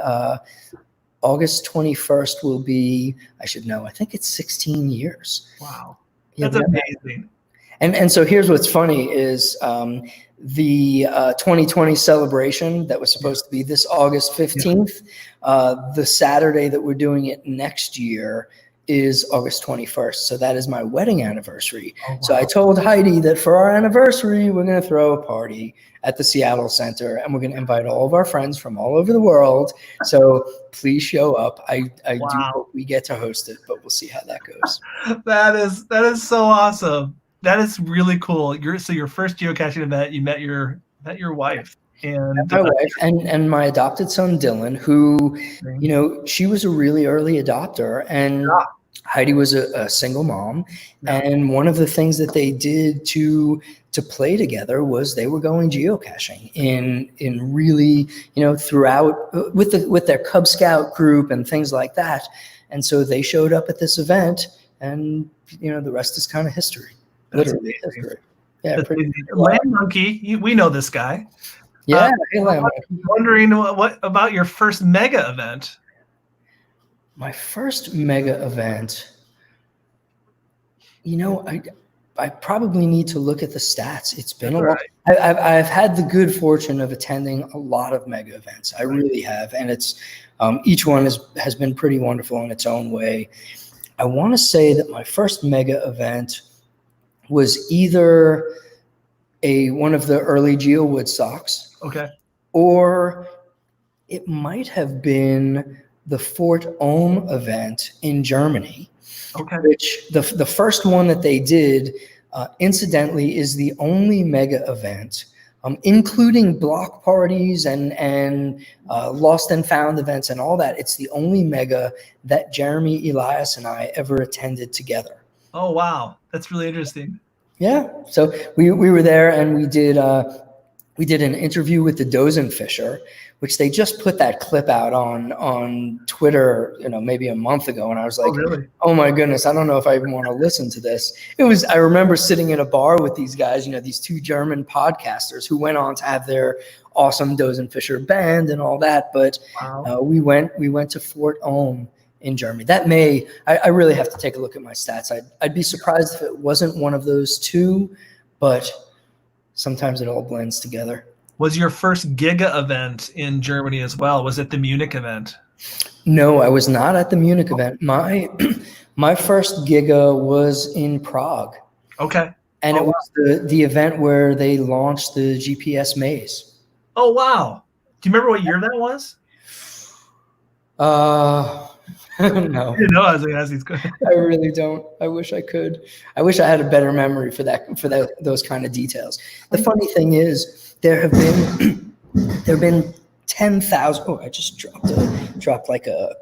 August 21st will be, I should know, I think it's 16 years. Wow. That's amazing. And so here's what's funny is the 2020 celebration that was supposed to be this August 15th, the Saturday that we're doing it next year is August 21st. So that is my wedding anniversary. Oh, wow. So I told Heidi that for our anniversary, we're going to throw a party at the Seattle Center, and we're going to invite all of our friends from all over the world. So please show up. I do hope we get to host it, but we'll see how that goes. That is so awesome. That is really cool. So your first geocaching event, you met your wife. And my wife and my adopted son, Dylan, who, she was a really early adopter, and Heidi was a single mom. Yeah. And one of the things that they did to play together was they were going geocaching in really, throughout with their Cub Scout group and things like that. And so they showed up at this event, and, the rest is kind of history. Literally history. Yeah, pretty Land Monkey, we know this guy. Yeah, I'm wondering what about your first mega event? My first mega event, I probably need to look at the stats. It's been a while. I've had the good fortune of attending a lot of mega events. I really have, and it's each one has been pretty wonderful in its own way. I want to say that my first mega event was either one of the early Geo Woodstocks. Okay. Or it might have been the Fort Ohm event in Germany. Okay. Which the first one that they did, incidentally, is the only mega event, including block parties and lost and found events and all that. It's the only mega that Jeremy, Elias, and I ever attended together. Oh, wow. That's really interesting. Yeah. So we were there, and we did an interview with the Dozenfisher, which they just put that clip out on Twitter, maybe a month ago. And I was like, Oh, really? oh my goodness, I don't know if I even want to listen to this. I remember sitting in a bar with these guys, these two German podcasters who went on to have their awesome Dozenfisher band and all that. But Wow. we went to Fort Ulm in Germany. I really have to take a look at my stats. I'd be surprised if it wasn't one of those two, but sometimes it all blends together. Was your first Giga event in Germany as well? Was it the Munich event? No, I was not at the Munich event. My first Giga was in Prague. Okay. And it was the event where they launched the GPS maze. Oh, wow. Do you remember what year that was? No. I was like, he's good. I really don't. I wish I could. I wish I had a better memory for those kind of details. The funny thing is, there have been 10,000. Oh, I just dropped like a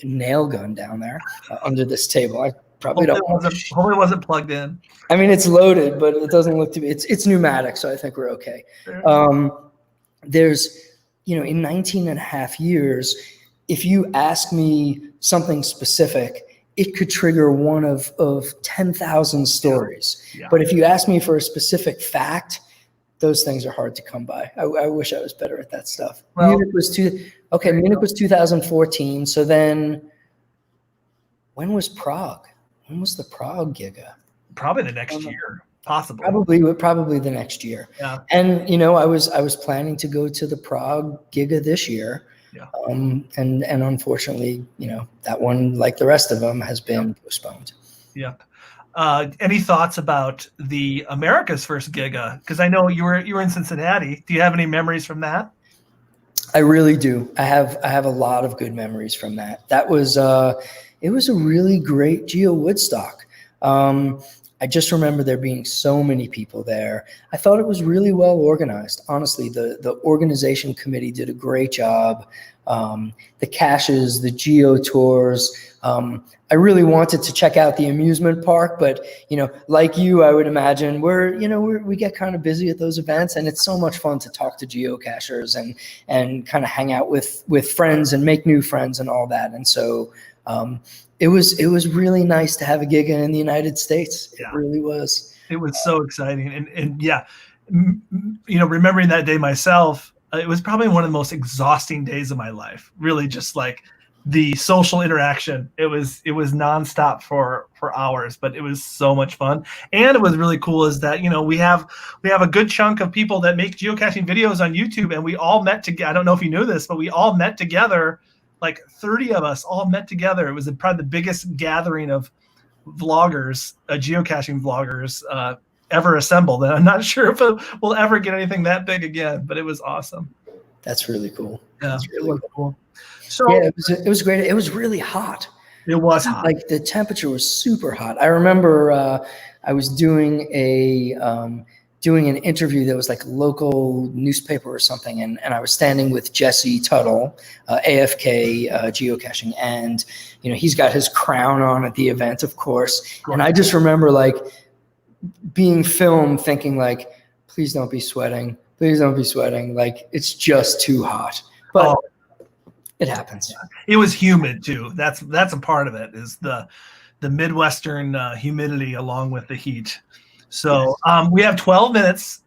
nail gun down there under this table. I probably Hopefully it wasn't plugged in. I mean, it's loaded, but it doesn't look to be. It's pneumatic, so I think we're okay. There's, in 19 and a half years, if you ask me something specific, it could trigger one of 10,000 stories. Yeah. But if you ask me for a specific fact, those things are hard to come by. I wish I was better at that stuff. Well, Munich was 2014. So then, when was Prague? When was the Prague Giga? Probably the next year, possibly. Probably the next year. Yeah. And I was planning to go to the Prague Giga this year. Yeah. And unfortunately, that one, like the rest of them, has been postponed. Yep. Any thoughts about the America's first Giga? Because I know you were in Cincinnati. Do you have any memories from that? I really do. I have a lot of good memories from that. That was it was a really great Geo Woodstock. I just remember there being so many people there. I thought it was really well organized. Honestly, the organization committee did a great job. The caches, the geo tours. I really wanted to check out the amusement park, but like you, I would imagine we get kind of busy at those events, and it's so much fun to talk to geocachers and kind of hang out with friends and make new friends and all that. And so it was really nice to have a Giga in the United States. Yeah. It really was. It was so exciting, and yeah, remembering that day myself, it was probably one of the most exhausting days of my life. Really, just like the social interaction. It was nonstop for hours, but it was so much fun. And it was really cool is that, we have a good chunk of people that make geocaching videos on YouTube, and we all met together. I don't know if you knew this, but we all met together, like 30 of us all met together. It was probably the biggest gathering of vloggers, geocaching vloggers, ever assembled. And I'm not sure if we'll ever get anything that big again, but it was awesome. That's really cool. Yeah, it was cool. So yeah, it was great. It was really hot. It was hot. Like the temperature was super hot. I remember I was doing an interview that was like a local newspaper or something, and I was standing with Jesse Tuttle, AFK geocaching, and he's got his crown on at the event, of course. And I just remember like being filmed, thinking like, please don't be sweating. Please don't be sweating. Like it's just too hot. But it happens. It was humid too. That's a part of it, is the Midwestern humidity along with the heat. So we have 12 minutes.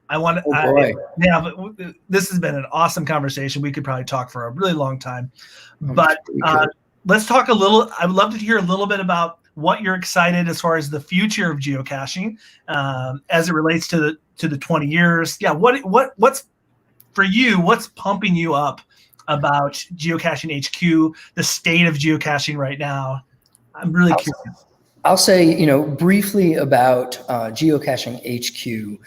This has been an awesome conversation. We could probably talk for a really long time, but let's talk a little. I would love to hear a little bit about what you're excited as far as the future of geocaching, as it relates to the 20 years. Yeah. What's for you? What's pumping you up about Geocaching HQ, the state of geocaching right now? I'm really curious. I'll say, briefly about Geocaching HQ.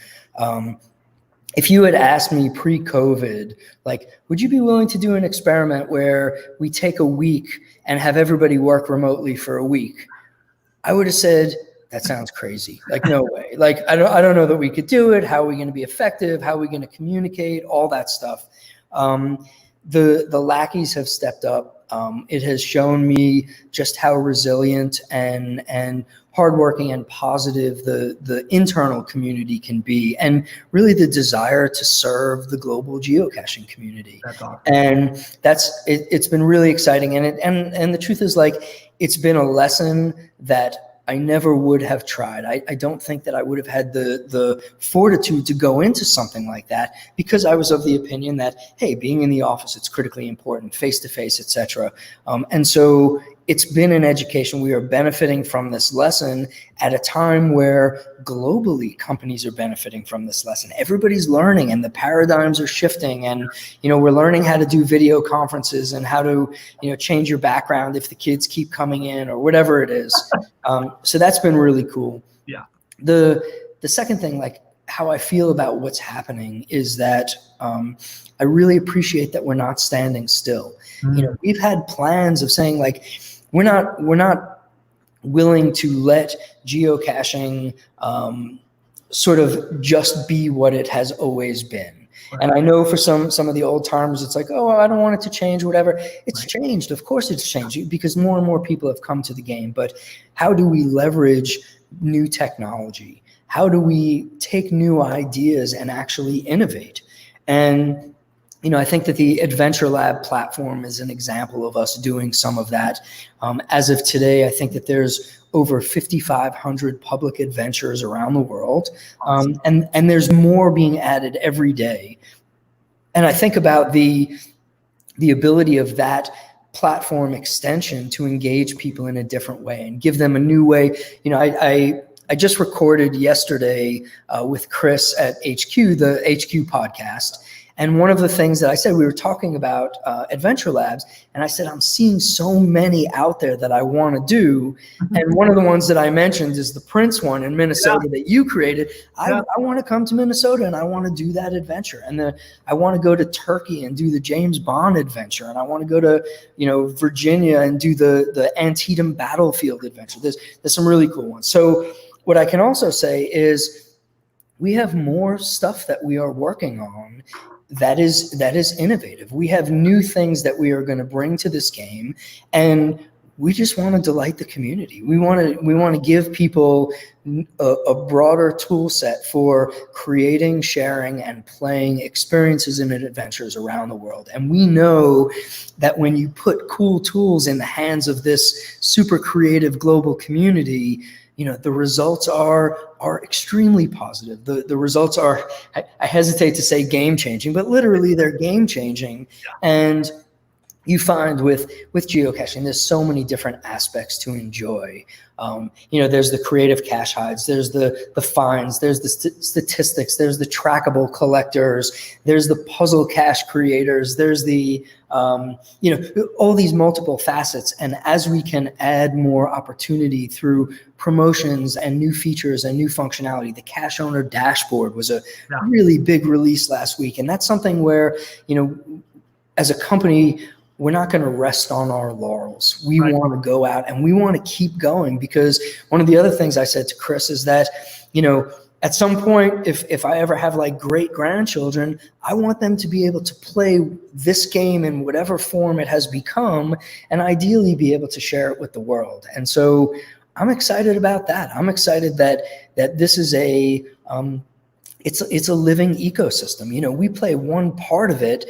If you had asked me pre-COVID, like, would you be willing to do an experiment where we take a week and have everybody work remotely for a week? I would have said, that sounds crazy. Like, no way. Like, I don't know that we could do it. How are we going to be effective? How are we going to communicate? All that stuff. The lackeys have stepped up. It has shown me just how resilient and hardworking and positive the internal community can be, and really the desire to serve the global geocaching community. That's awesome. And it's been really exciting. And the truth is, like, it's been a lesson that I never would have tried. I don't think that I would have had the fortitude to go into something like that, because I was of the opinion that, hey, being in the office, it's critically important, face-to-face, etc. And so it's been an education. We are benefiting from this lesson at a time where globally companies are benefiting from this lesson. Everybody's learning, and the paradigms are shifting, and we're learning how to do video conferences and how to change your background if the kids keep coming in or whatever it is. So that's been really cool. Yeah. The second thing, like how I feel about what's happening, is that I really appreciate that we're not standing still. We've had plans of saying, like, we're not willing to let geocaching sort of just be what it has always been. Right. And I know for some of the old timers, it's like, oh, I don't want it to change, whatever. It's right. Changed. Of course it's changed, because more and more people have come to the game. But how do we leverage new technology? How do we take new ideas and actually innovate? And I think that the Adventure Lab platform is an example of us doing some of that. As of today, I think that there's over 5,500 public adventures around the world, and there's more being added every day. And I think about the ability of that platform extension to engage people in a different way and give them a new way. I just recorded yesterday with Chris at HQ, the HQ podcast. And one of the things that I said, we were talking about Adventure Labs, and I said, I'm seeing so many out there that I want to do. And one of the ones that I mentioned is the Prince one in Minnesota that you created. I want to come to Minnesota and I want to do that adventure. And I want to go to Turkey and do the James Bond adventure. And I want to go to, Virginia and do the Antietam battlefield adventure. There's some really cool ones. So what I can also say is we have more stuff that we are working on that is innovative. We have new things that we are going to bring to this game, and we just want to delight the community. We want to give people a broader tool set for creating, sharing, and playing experiences and adventures around the world. And we know that when you put cool tools in the hands of this super creative global community, the results are extremely positive. The results are, I hesitate to say game changing, but literally they're game changing. And you find with geocaching, there's so many different aspects to enjoy. There's the creative cache hides, there's the finds, there's the statistics, there's the trackable collectors, there's the puzzle cache creators, there's the all these multiple facets. And as we can add more opportunity through promotions and new features and new functionality, the cache owner dashboard was a really big release last week. And that's something where, as a company, we're not going to rest on our laurels. We want to go out and we want to keep going, because one of the other things I said to Chris is that, at some point, if I ever have like great grandchildren, I want them to be able to play this game in whatever form it has become, and ideally be able to share it with the world. And so I'm excited about that. I'm excited that this is it's a living ecosystem. We play one part of it.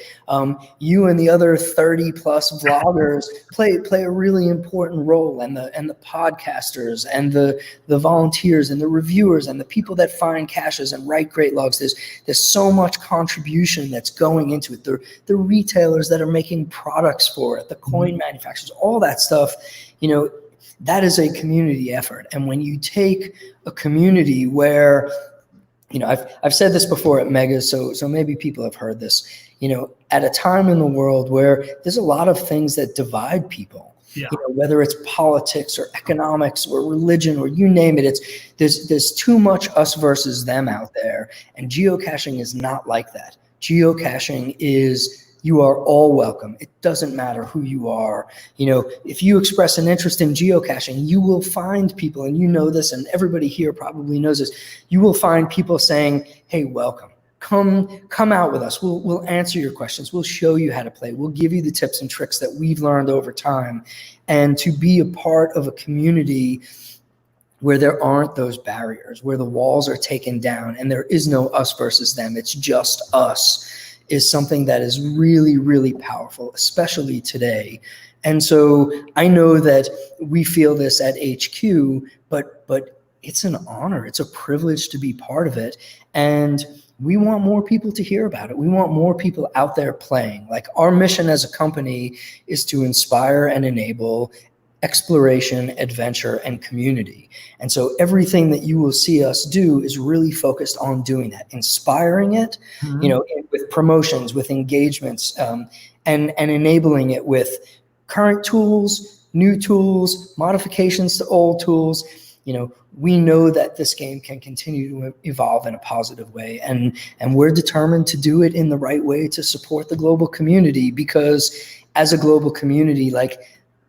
You and the other 30 plus vloggers play a really important role, and the podcasters and the volunteers and the reviewers and the people that find caches and write great logs. There's so much contribution that's going into it. The retailers that are making products for it, the coin manufacturers, all that stuff, that is a community effort. And when you take a community where, I've said this before at Megas, so maybe people have heard this, at a time in the world where there's a lot of things that divide people, whether it's politics or economics or religion or you name it, there's too much us versus them out there. And geocaching is not like that. Geocaching is, you are all welcome. It doesn't matter who you are. If you express an interest in geocaching, you will find people, and this, and everybody here probably knows this, you will find people saying, hey, welcome. Come out with us. We'll answer your questions. We'll show you how to play. We'll give you the tips and tricks that we've learned over time. And to be a part of a community where there aren't those barriers, where the walls are taken down and there is no us versus them, it's just us, is something that is really, really powerful, especially today. And so I know that we feel this at HQ, but it's an honor, it's a privilege to be part of it. And we want more people to hear about it. We want more people out there playing. Like, our mission as a company is to inspire and enable exploration, adventure, and community. And so everything that you will see us do is really focused on doing that, inspiring it, with promotions, with engagements, and enabling it with current tools, new tools, modifications to old tools. We know that this game can continue to evolve in a positive way, and we're determined to do it in the right way to support the global community, because as a global community, like,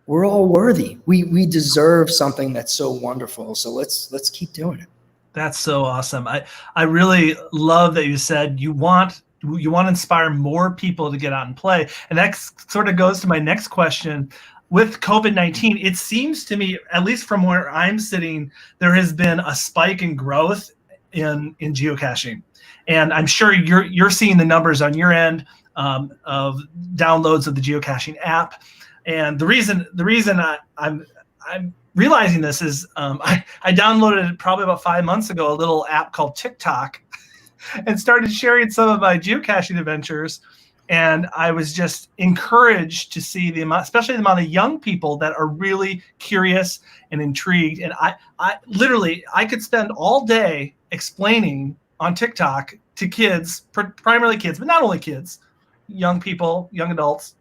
we're all worthy. We deserve something that's so wonderful. So let's keep doing it. That's so awesome. I really love that you said you want to inspire more people to get out and play. And that sort of goes to my next question. With COVID-19, it seems to me, at least from where I'm sitting, there has been a spike in growth in geocaching. And I'm sure you're seeing the numbers on your end of downloads of the geocaching app. And the reason I'm realizing this is I downloaded probably about 5 months ago a little app called TikTok and started sharing some of my geocaching adventures. And I was just encouraged to see the amount, especially the amount of young people that are really curious and intrigued. And I literally could spend all day explaining on TikTok to kids, primarily kids, but not only kids, young people, young adults,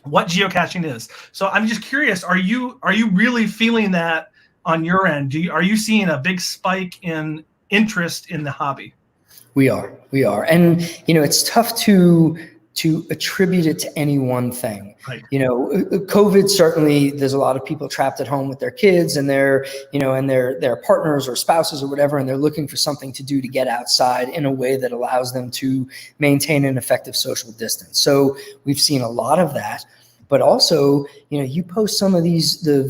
what geocaching is. So I'm just curious, are you really feeling that on your end? Are you seeing a big spike in interest in the hobby? We are. And, it's tough to attribute it to any one thing. Right. COVID, certainly there's a lot of people trapped at home with their kids and their partners or spouses or whatever, and they're looking for something to do to get outside in a way that allows them to maintain an effective social distance. So we've seen a lot of that. But also, you post some of the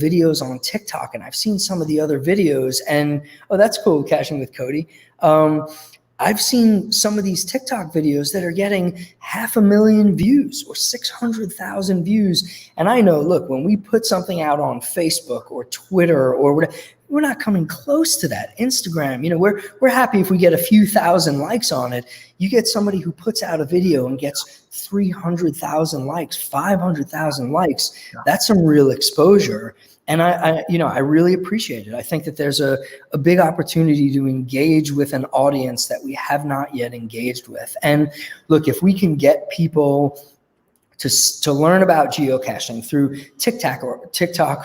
videos on TikTok, and I've seen some of the other videos, and that's cool, Caching with Cody. I've seen some of these TikTok videos that are getting 500,000 views or 600,000 views. And I know, look, when we put something out on Facebook or Twitter or whatever, we're not coming close to that. Instagram, we're happy if we get a few thousand likes on it. You get somebody who puts out a video and gets 300,000 likes, 500,000 likes. That's some real exposure. And I really appreciate it. I think that there's a big opportunity to engage with an audience that we have not yet engaged with. And look, if we can get people to learn about geocaching through TikTok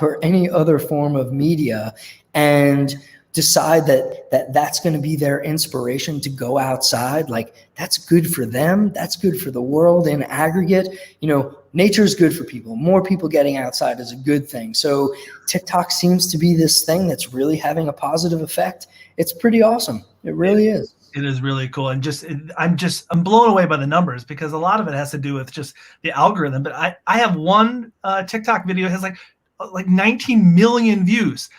or any other form of media, and decide that that's going to be their inspiration to go outside, like, that's good for them. That's good for the world in aggregate. Nature is good for people. More people getting outside is a good thing. So TikTok seems to be this thing that's really having a positive effect. It's pretty awesome. It really is. It is really cool. And I'm blown away by the numbers, because a lot of it has to do with just the algorithm. But I have one TikTok video has like 19 million views.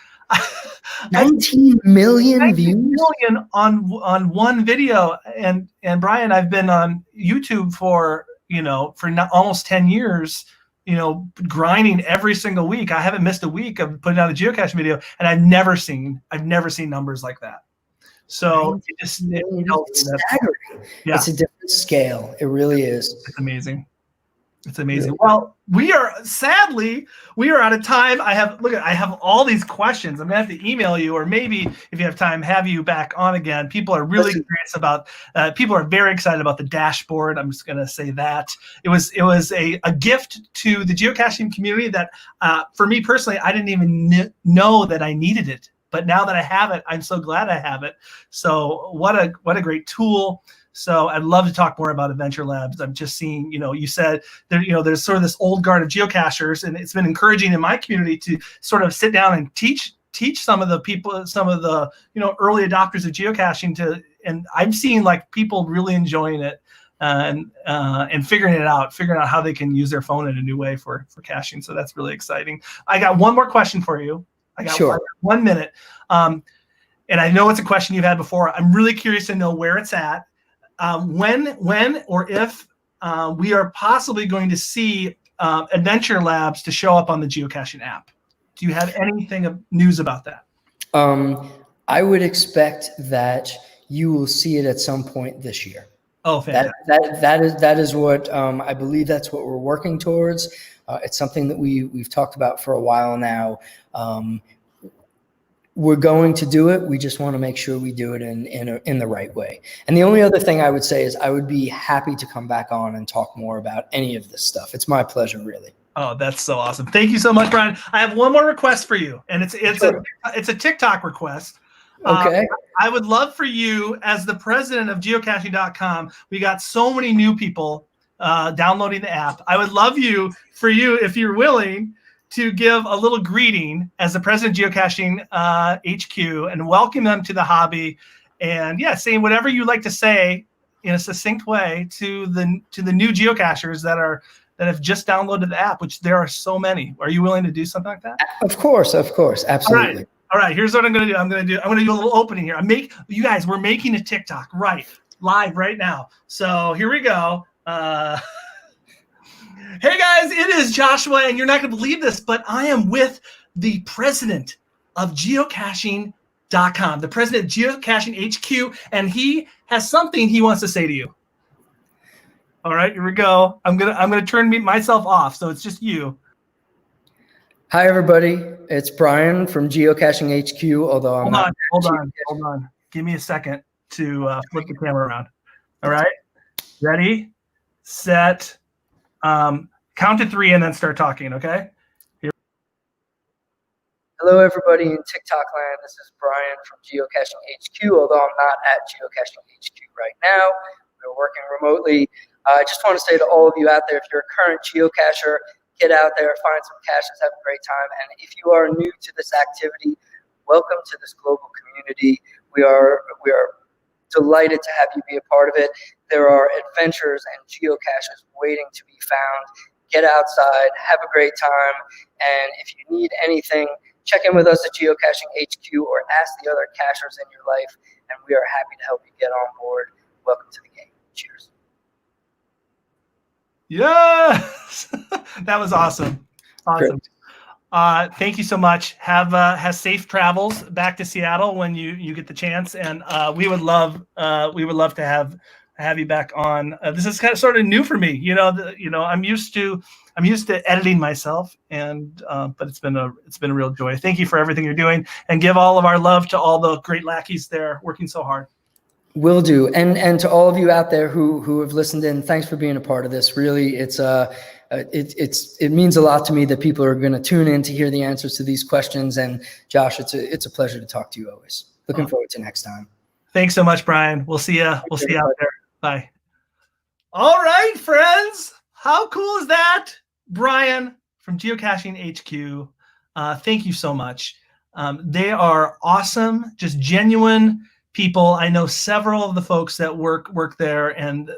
19 million 19 views million on one video. And Bryan, I've been on YouTube for almost 10 years, grinding every single week. I haven't missed a week of putting out a geocache video, and I've never seen numbers like that. So it's staggering. Yeah. It's a different scale. It really is. It's amazing. It's amazing. Well, sadly, we are out of time. I have all these questions. I'm gonna have to email you, or maybe if you have time, have you back on again. People are really curious about. People are very excited about the dashboard. I'm just gonna say that it was a gift to the geocaching community that, for me personally, I didn't even know that I needed it. But now that I have it, I'm so glad I have it. So what a great tool. So I'd love to talk more about Adventure Labs. I'm just seeing, you said there, there's sort of this old guard of geocachers, and it's been encouraging in my community to sort of sit down and teach some of the people, some of the, early adopters of geocaching and I'm seeing like people really enjoying it and figuring out how they can use their phone in a new way for caching. So that's really exciting. I got one more question for you. I got Sure. 1 minute. And I know it's a question you've had before. I'm really curious to know where it's at. When or if we are possibly going to see Adventure Labs to show up on the geocaching app. Do you have anything of news about that? I would expect that you will see it at some point this year. Oh, fantastic. That is what I believe. That's what we're working towards. It's something that we've talked about for a while now. We're going to do it. We just want to make sure we do it in the right way. And the only other thing I would say is I would be happy to come back on and talk more about any of this stuff. It's my pleasure, really. Oh, that's so awesome. Thank you so much, Bryan. I have one more request for you, and it's a TikTok request. Okay. I would love for you, as the president of geocaching.com, we got so many new people downloading the app. I would love for you, if you're willing, to give a little greeting as the president of Geocaching HQ and welcome them to the hobby. And yeah, saying whatever you like to say in a succinct way to the new geocachers that have just downloaded the app, which there are so many. Are you willing to do something like that? Of course, absolutely. All right, here's what I'm gonna do. I'm gonna do a little opening here. You guys, we're making a TikTok live right now. So here we go. Hey guys, it is Joshua, and you're not gonna believe this, but I am with the president of geocaching.com, the president of Geocaching HQ, and he has something he wants to say to you. All right, here we go. I'm gonna turn myself off, so it's just you. Hi everybody, it's Bryan from Geocaching HQ. Although I'm hold on. Give me a second to flip the camera around. All right, ready, set, count to 3, and then start talking. Okay. Hello everybody in TikTok land. This is Bryan from Geocaching HQ. Although I'm not at Geocaching HQ right now, we're working remotely. I just want to say to all of you out there, if you're a current geocacher, get out there, find some caches, have a great time. And if you are new to this activity, welcome to this global community. We are delighted to have you be a part of it. There are adventures and geocaches waiting to be found. Get outside, have a great time. And if you need anything, check in with us at Geocaching HQ or ask the other cachers in your life, and we are happy to help you get on board. Welcome to the game. Cheers. Yes, that was awesome. Awesome. Thank you so much. Have safe travels back to Seattle when you get the chance, and we would love to have you back on. This is kind of sort of new for me. I'm used to editing myself, and but it's been a real joy. Thank you for everything you're doing, and give all of our love to all the great lackeys there working so hard. Will do. And to all of you out there who have listened in, thanks for being a part of this. Really, it means a lot to me that people are going to tune in to hear the answers to these questions. And Josh, it's a pleasure to talk to you always. Looking forward to next time. Thanks so much, Bryan. We'll see you. We'll see you out there. Bye. All right, friends. How cool is that? Bryan from Geocaching HQ. Thank you so much. They are awesome, just genuine people. I know several of the folks that work there, and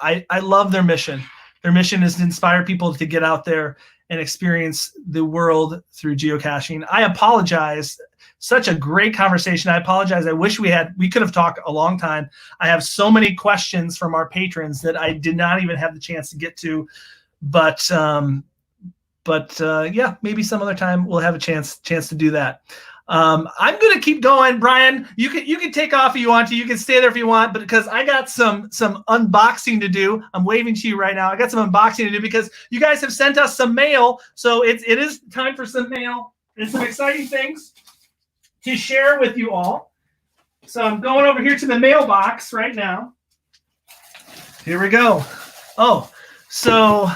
I love their mission. Their mission is to inspire people to get out there and experience the world through geocaching. I apologize. Such a great conversation. I apologize. I wish we could have talked a long time. I have so many questions from our patrons that I did not even have the chance to get to, but yeah, maybe some other time we'll have a chance to do that. I'm going to keep going. Bryan, you can take off if you want to. You can stay there if you want, but because I got some unboxing to do. I'm waving to you right now. I got some unboxing to do because you guys have sent us some mail. So it is time for some mail and some exciting things to share with you all. So I'm going over here to the mailbox right now. Here we go. Oh, so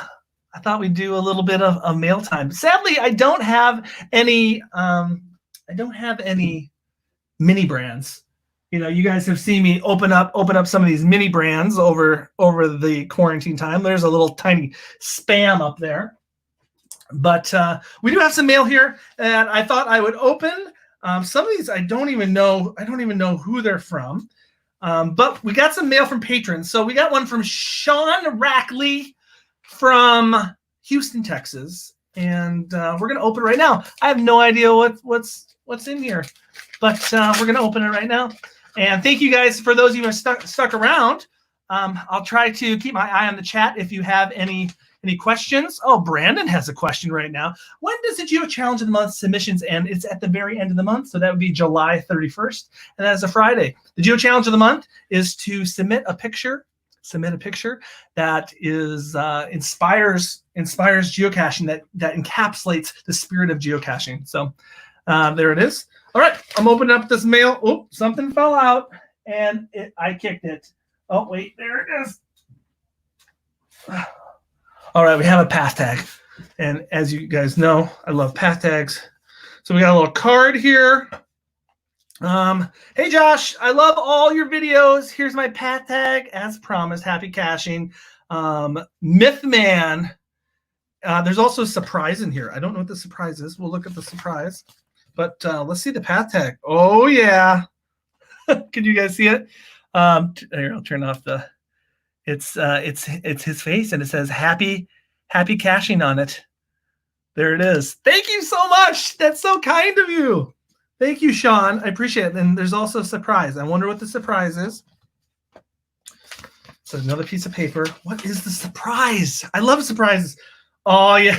I thought we'd do a little bit of mail time. Sadly, I don't have any mini brands. You guys have seen me open up some of these mini brands over the quarantine time. There's a little tiny spam up there, but we do have some mail here, and I thought I would open some of these. I don't even know who they're from, but we got some mail from patrons. So we got one from Sean Rackley from Houston, Texas. and we're gonna open it right now. I have no idea what's in here, but we're gonna open it right now. And thank you guys for those of you who are stuck around. I'll try to keep my eye on the chat if you have any questions. Oh, Brandon has a question right now. When does the Geo Challenge of the Month submissions end? It's at the very end of the month, so that would be July 31st, and that is a Friday. The Geo Challenge of the Month is to submit a picture that is inspires geocaching, that encapsulates the spirit of geocaching. So there it is. All right, I'm opening up this mail. Oh, something fell out, and I kicked it. Oh, wait, there it is. All right, we have a path tag. And as you guys know, I love path tags. So we got a little card here. Hey, Josh, I love all your videos. Here's my path tag, as promised. Happy caching. Mythman. There's also a surprise in here. I don't know what the surprise is. We'll look at the surprise. But let's see the path tag. Oh, yeah. Can you guys see it? Here, I'll turn off the... It's his face, and it says happy caching on it. There it is. Thank you so much. That's so kind of you. Thank you, Sean. I appreciate it. And there's also a surprise. I wonder what the surprise is. So another piece of paper. What is the surprise? I love surprises. Oh, yeah.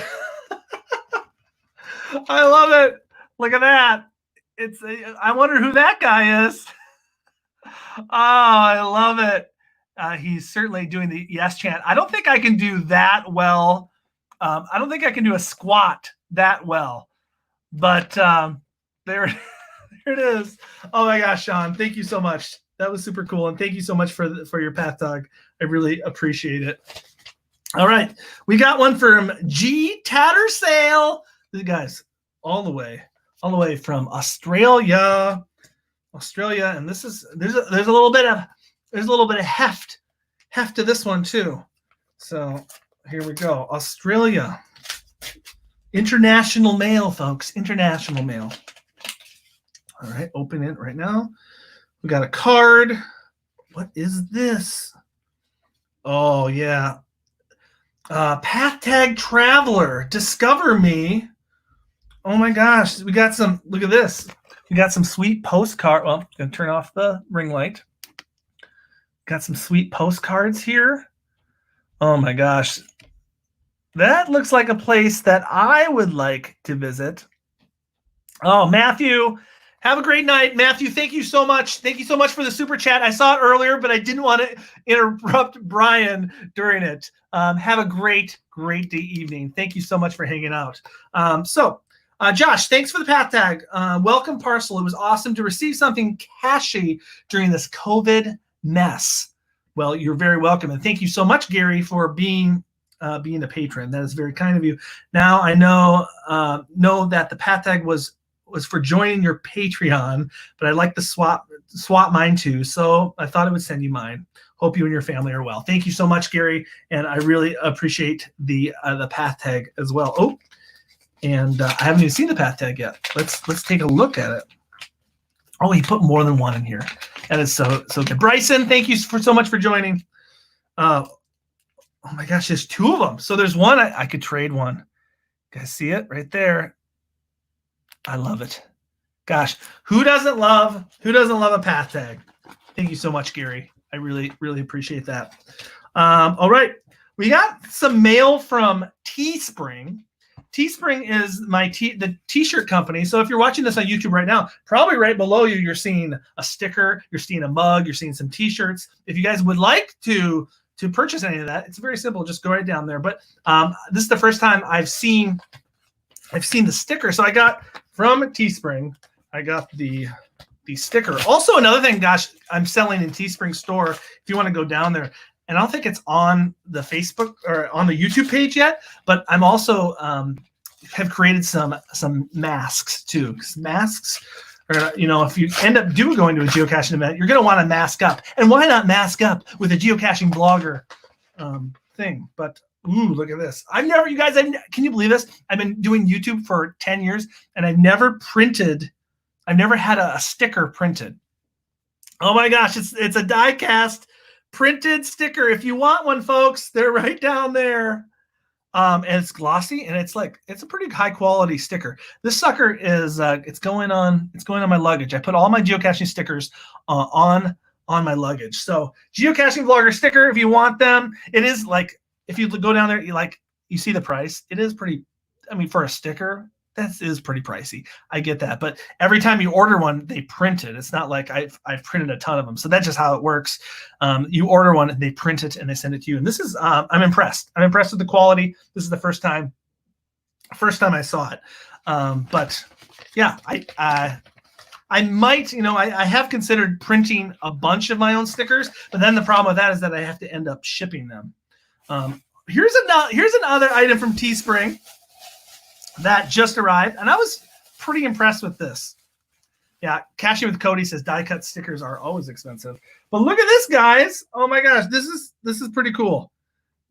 I love it. Look at that. I wonder who that guy is. Oh, I love it. He's certainly doing the yes chant. I don't think I can do that well. I don't think I can do a squat that well. But there it is. Oh my gosh, Sean, thank you so much. That was super cool, and thank you so much for your path dog. I really appreciate it. All right, we got one from G Tattersale. These guys all the way from Australia, and this is there's a little bit of heft to this one too. So here we go. Australia. International mail, folks. International mail. All right, open it right now. We got a card. What is this? Oh, yeah. Path Tag Traveler. Discover me. Oh, my gosh. We got some. Look at this. We got some sweet postcard. Well, I'm going to turn off the ring light. Got some sweet postcards here. Oh, my gosh. That looks like a place that I would like to visit. Oh, Matthew, have a great night. Matthew, thank you so much. Thank you so much for the super chat. I saw it earlier, but I didn't want to interrupt Brian during it. Have a great day evening. Thank you so much for hanging out. Josh, thanks for the path tag. Welcome parcel. It was awesome to receive something cashy during this COVID mess. Well, you're very welcome. And thank you so much, Gary, for being a patron. That is very kind of you. Now I know that the path tag was for joining your Patreon, but I'd like to swap mine too. So I thought I would send you mine. Hope you and your family are well. Thank you so much, Gary, and I really appreciate the path tag as well. Oh, and I haven't even seen the path tag yet. Let's take a look at it. Oh, he put more than one in here. That is so good. Bryson, thank you so much for joining. Oh my gosh, there's two of them. So there's one I could trade one. You guys see it right there? I love it. Gosh, who doesn't love a path tag? Thank you so much, Gary. I really appreciate that. All right, we got some mail from Teespring. Teespring is the t-shirt company. So if you're watching this on YouTube right now, probably right below you, you're seeing a sticker, you're seeing a mug, you're seeing some t-shirts. If you guys would like to purchase any of that, it's very simple. Just go right down there. But this is the first time I've seen the sticker. So I got from Teespring, I got the sticker. Also, another thing, gosh, I'm selling in Teespring store. If you want to go down there, and I don't think it's on the Facebook or on the YouTube page yet, but I'm also have created some masks too. 'Cause masks are, if you end up going to a geocaching event, you're going to want to mask up. And why not mask up with a geocaching blogger thing? But ooh, look at this. Can you believe this? I've been doing YouTube for 10 years, and I've never had a sticker printed. Oh my gosh, it's a die-cast printed sticker. If you want one, folks, they're right down there. And it's glossy, and it's a pretty high quality sticker. This sucker is it's going on my luggage. I put all my geocaching stickers on my luggage. So geocaching vlogger sticker, if you want them, it is like, if you go down there, you see the price. It is pretty, I mean, for a sticker, that is pretty pricey. I get that, but every time you order one, they print it. It's not like I've printed a ton of them. So that's just how it works. You order one, they print it, and they send it to you. And this is, I'm impressed. I'm impressed with the quality. This is the first time I saw it. But yeah, I might, I have considered printing a bunch of my own stickers, but then the problem with that is that I have to end up shipping them. Here's another item from Teespring that just arrived, and I was pretty impressed with this. Yeah, Caching with Cody says die cut stickers are always expensive, but look at this, guys. Oh my gosh, this is pretty cool.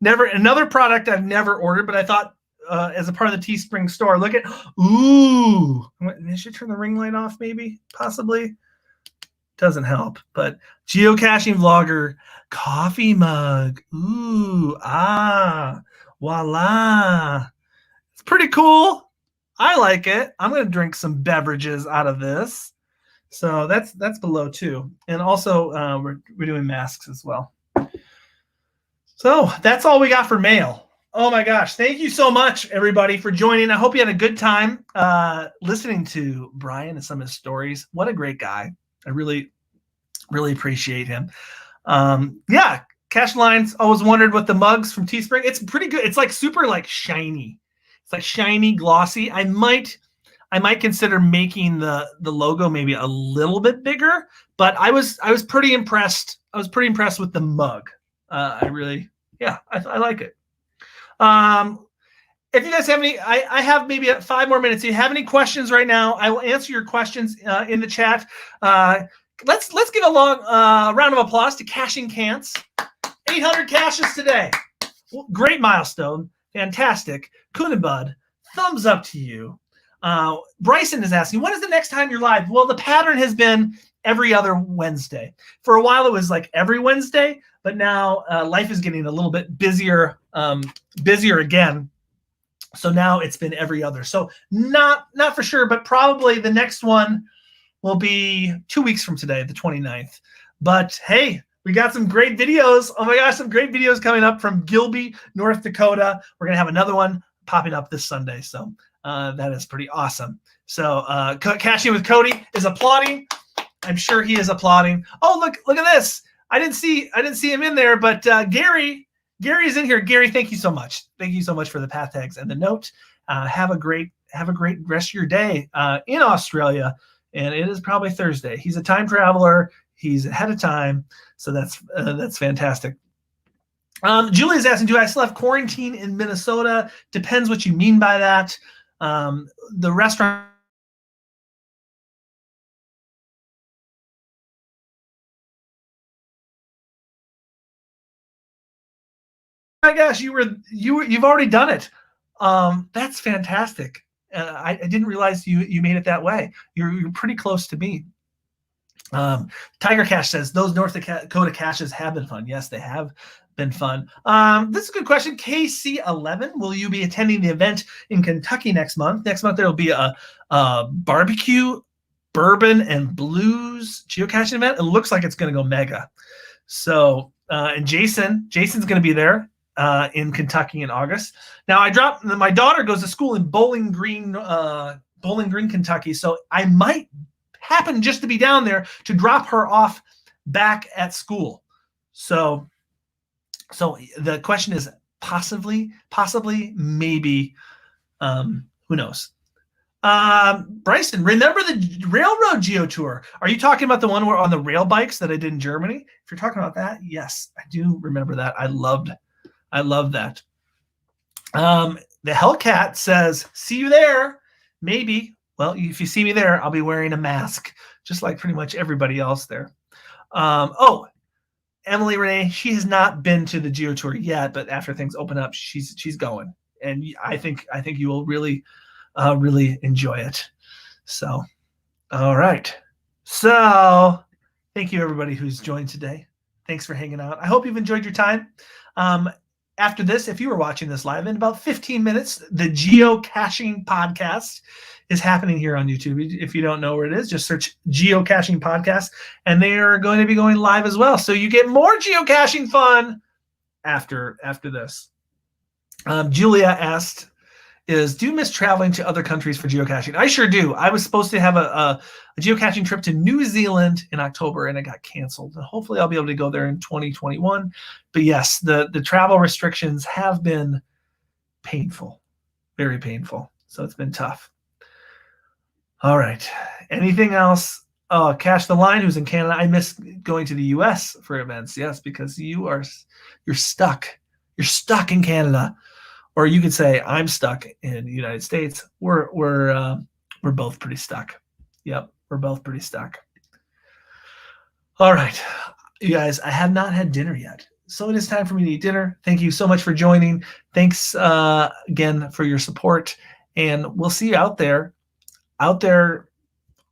Another product I've never ordered, but I thought as a part of the Teespring store. Look at, ooh, I should turn the ring light off, maybe, possibly. Doesn't help, but geocaching vlogger coffee mug. Ooh, voila. It's pretty cool. I like it. I'm going to drink some beverages out of this. So that's below too. And also we're doing masks as well. So that's all we got for mail. Oh my gosh. Thank you so much, everybody, for joining. I hope you had a good time listening to Bryan and some of his stories. What a great guy. I really, really appreciate him. Yeah, Cache Lines always wondered what the mugs from Teespring. It's pretty good. It's like super like shiny. It's like shiny, glossy. I might consider making the logo maybe a little bit bigger, but I was pretty impressed. I was pretty impressed with the mug. I like it. If you guys have any, I have maybe 5 more minutes. If you have any questions right now, I will answer your questions in the chat. Let's give a long round of applause to Caching Cants. 800 caches today. Well, great milestone. Fantastic. Kunibud, thumbs up to you. Bryson is asking, when is the next time you're live? Well, the pattern has been every other Wednesday. For a while, it was like every Wednesday, but now life is getting a little bit busier again. So now it's been every other. So not for sure, but probably the next one will be 2 weeks from today, the 29th. But hey, we got some great videos. Oh my gosh, some great videos coming up from Gilby, North Dakota. We're going to have another one popping up this Sunday. So that is pretty awesome. So Caching with Cody is applauding. I'm sure he is applauding. Oh, look at this. I didn't see him in there, but Gary's in here. Gary, thank you so much. Thank you so much for the path tags and the note. Have a great rest of your day in Australia. And it is probably Thursday. He's a time traveler. He's ahead of time. So that's fantastic. Julia's asking, do I still have quarantine in Minnesota? Depends what you mean by that. The restaurant. I guess you've already done it. That's fantastic. I didn't realize you made it that way. You're pretty close to me. Tiger Cache says those North Dakota caches have been fun. Yes, they have been fun. This is a good question. KC11, will you be attending the event in Kentucky next month? Next month there will be a barbecue, bourbon, and blues geocaching event. It looks like it's going to go mega. So and Jason's going to be there in Kentucky in August. Now my daughter goes to school in Bowling Green, Kentucky. So I might happen just to be down there to drop her off back at school. So the question is possibly, maybe, who knows? Bryson, remember the railroad geo tour? Are you talking about the one where on the rail bikes that I did in Germany? If you're talking about that, yes, I do remember that. I love that. The Hellcat says, see you there. Maybe. Well, if you see me there, I'll be wearing a mask, just like pretty much everybody else there. Emily Renee, she has not been to the Geo Tour yet, but after things open up, she's going, and I think you will really enjoy it. So, all right. So, thank you everybody who's joined today. Thanks for hanging out. I hope you've enjoyed your time. after this, if you were watching this live, in about 15 minutes, the Geocaching podcast is happening here on YouTube. If you don't know where it is, just search Geocaching podcast, and they are going to be going live as well. So you get more geocaching fun after this. Julia asked, do you miss traveling to other countries for geocaching? I sure do. I was supposed to have a geocaching trip to New Zealand in October, and it got canceled. And hopefully I'll be able to go there in 2021. But yes, the travel restrictions have been painful, very painful. So it's been tough. All right. Anything else? Oh, Cash the Line, who's in Canada. I miss going to the U.S. for events. Yes, because you're stuck. You're stuck in Canada. Or you could say, I'm stuck in the United States. We're both pretty stuck. Yep, we're both pretty stuck. All right, you guys, I have not had dinner yet. So it is time for me to eat dinner. Thank you so much for joining. Thanks again for your support. And we'll see you out there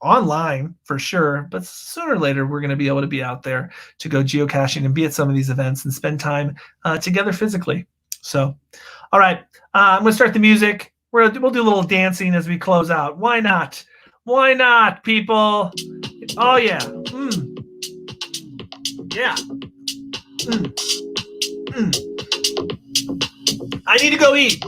online for sure. But sooner or later, we're going to be able to be out there to go geocaching and be at some of these events and spend time together physically. So, all right, I'm going to start the music. We'll do a little dancing as we close out. Why not? Why not, people? Oh, yeah. Yeah. I need to go eat.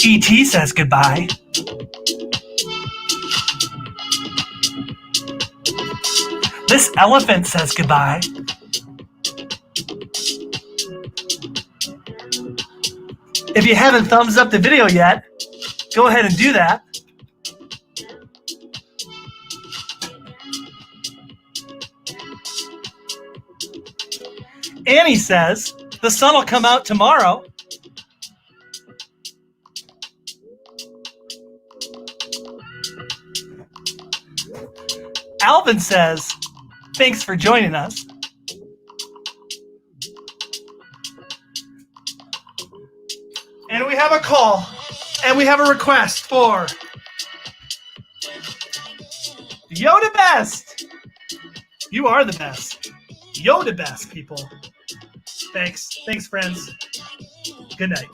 E.T. says goodbye. This elephant says goodbye. If you haven't thumbs up the video yet, go ahead and do that. Annie says the sun will come out tomorrow. Alvin says, thanks for joining us. And we have a call, and we have a request for Yoda Best. You are the best. Yoda Best, people. Thanks. Thanks, friends. Good night.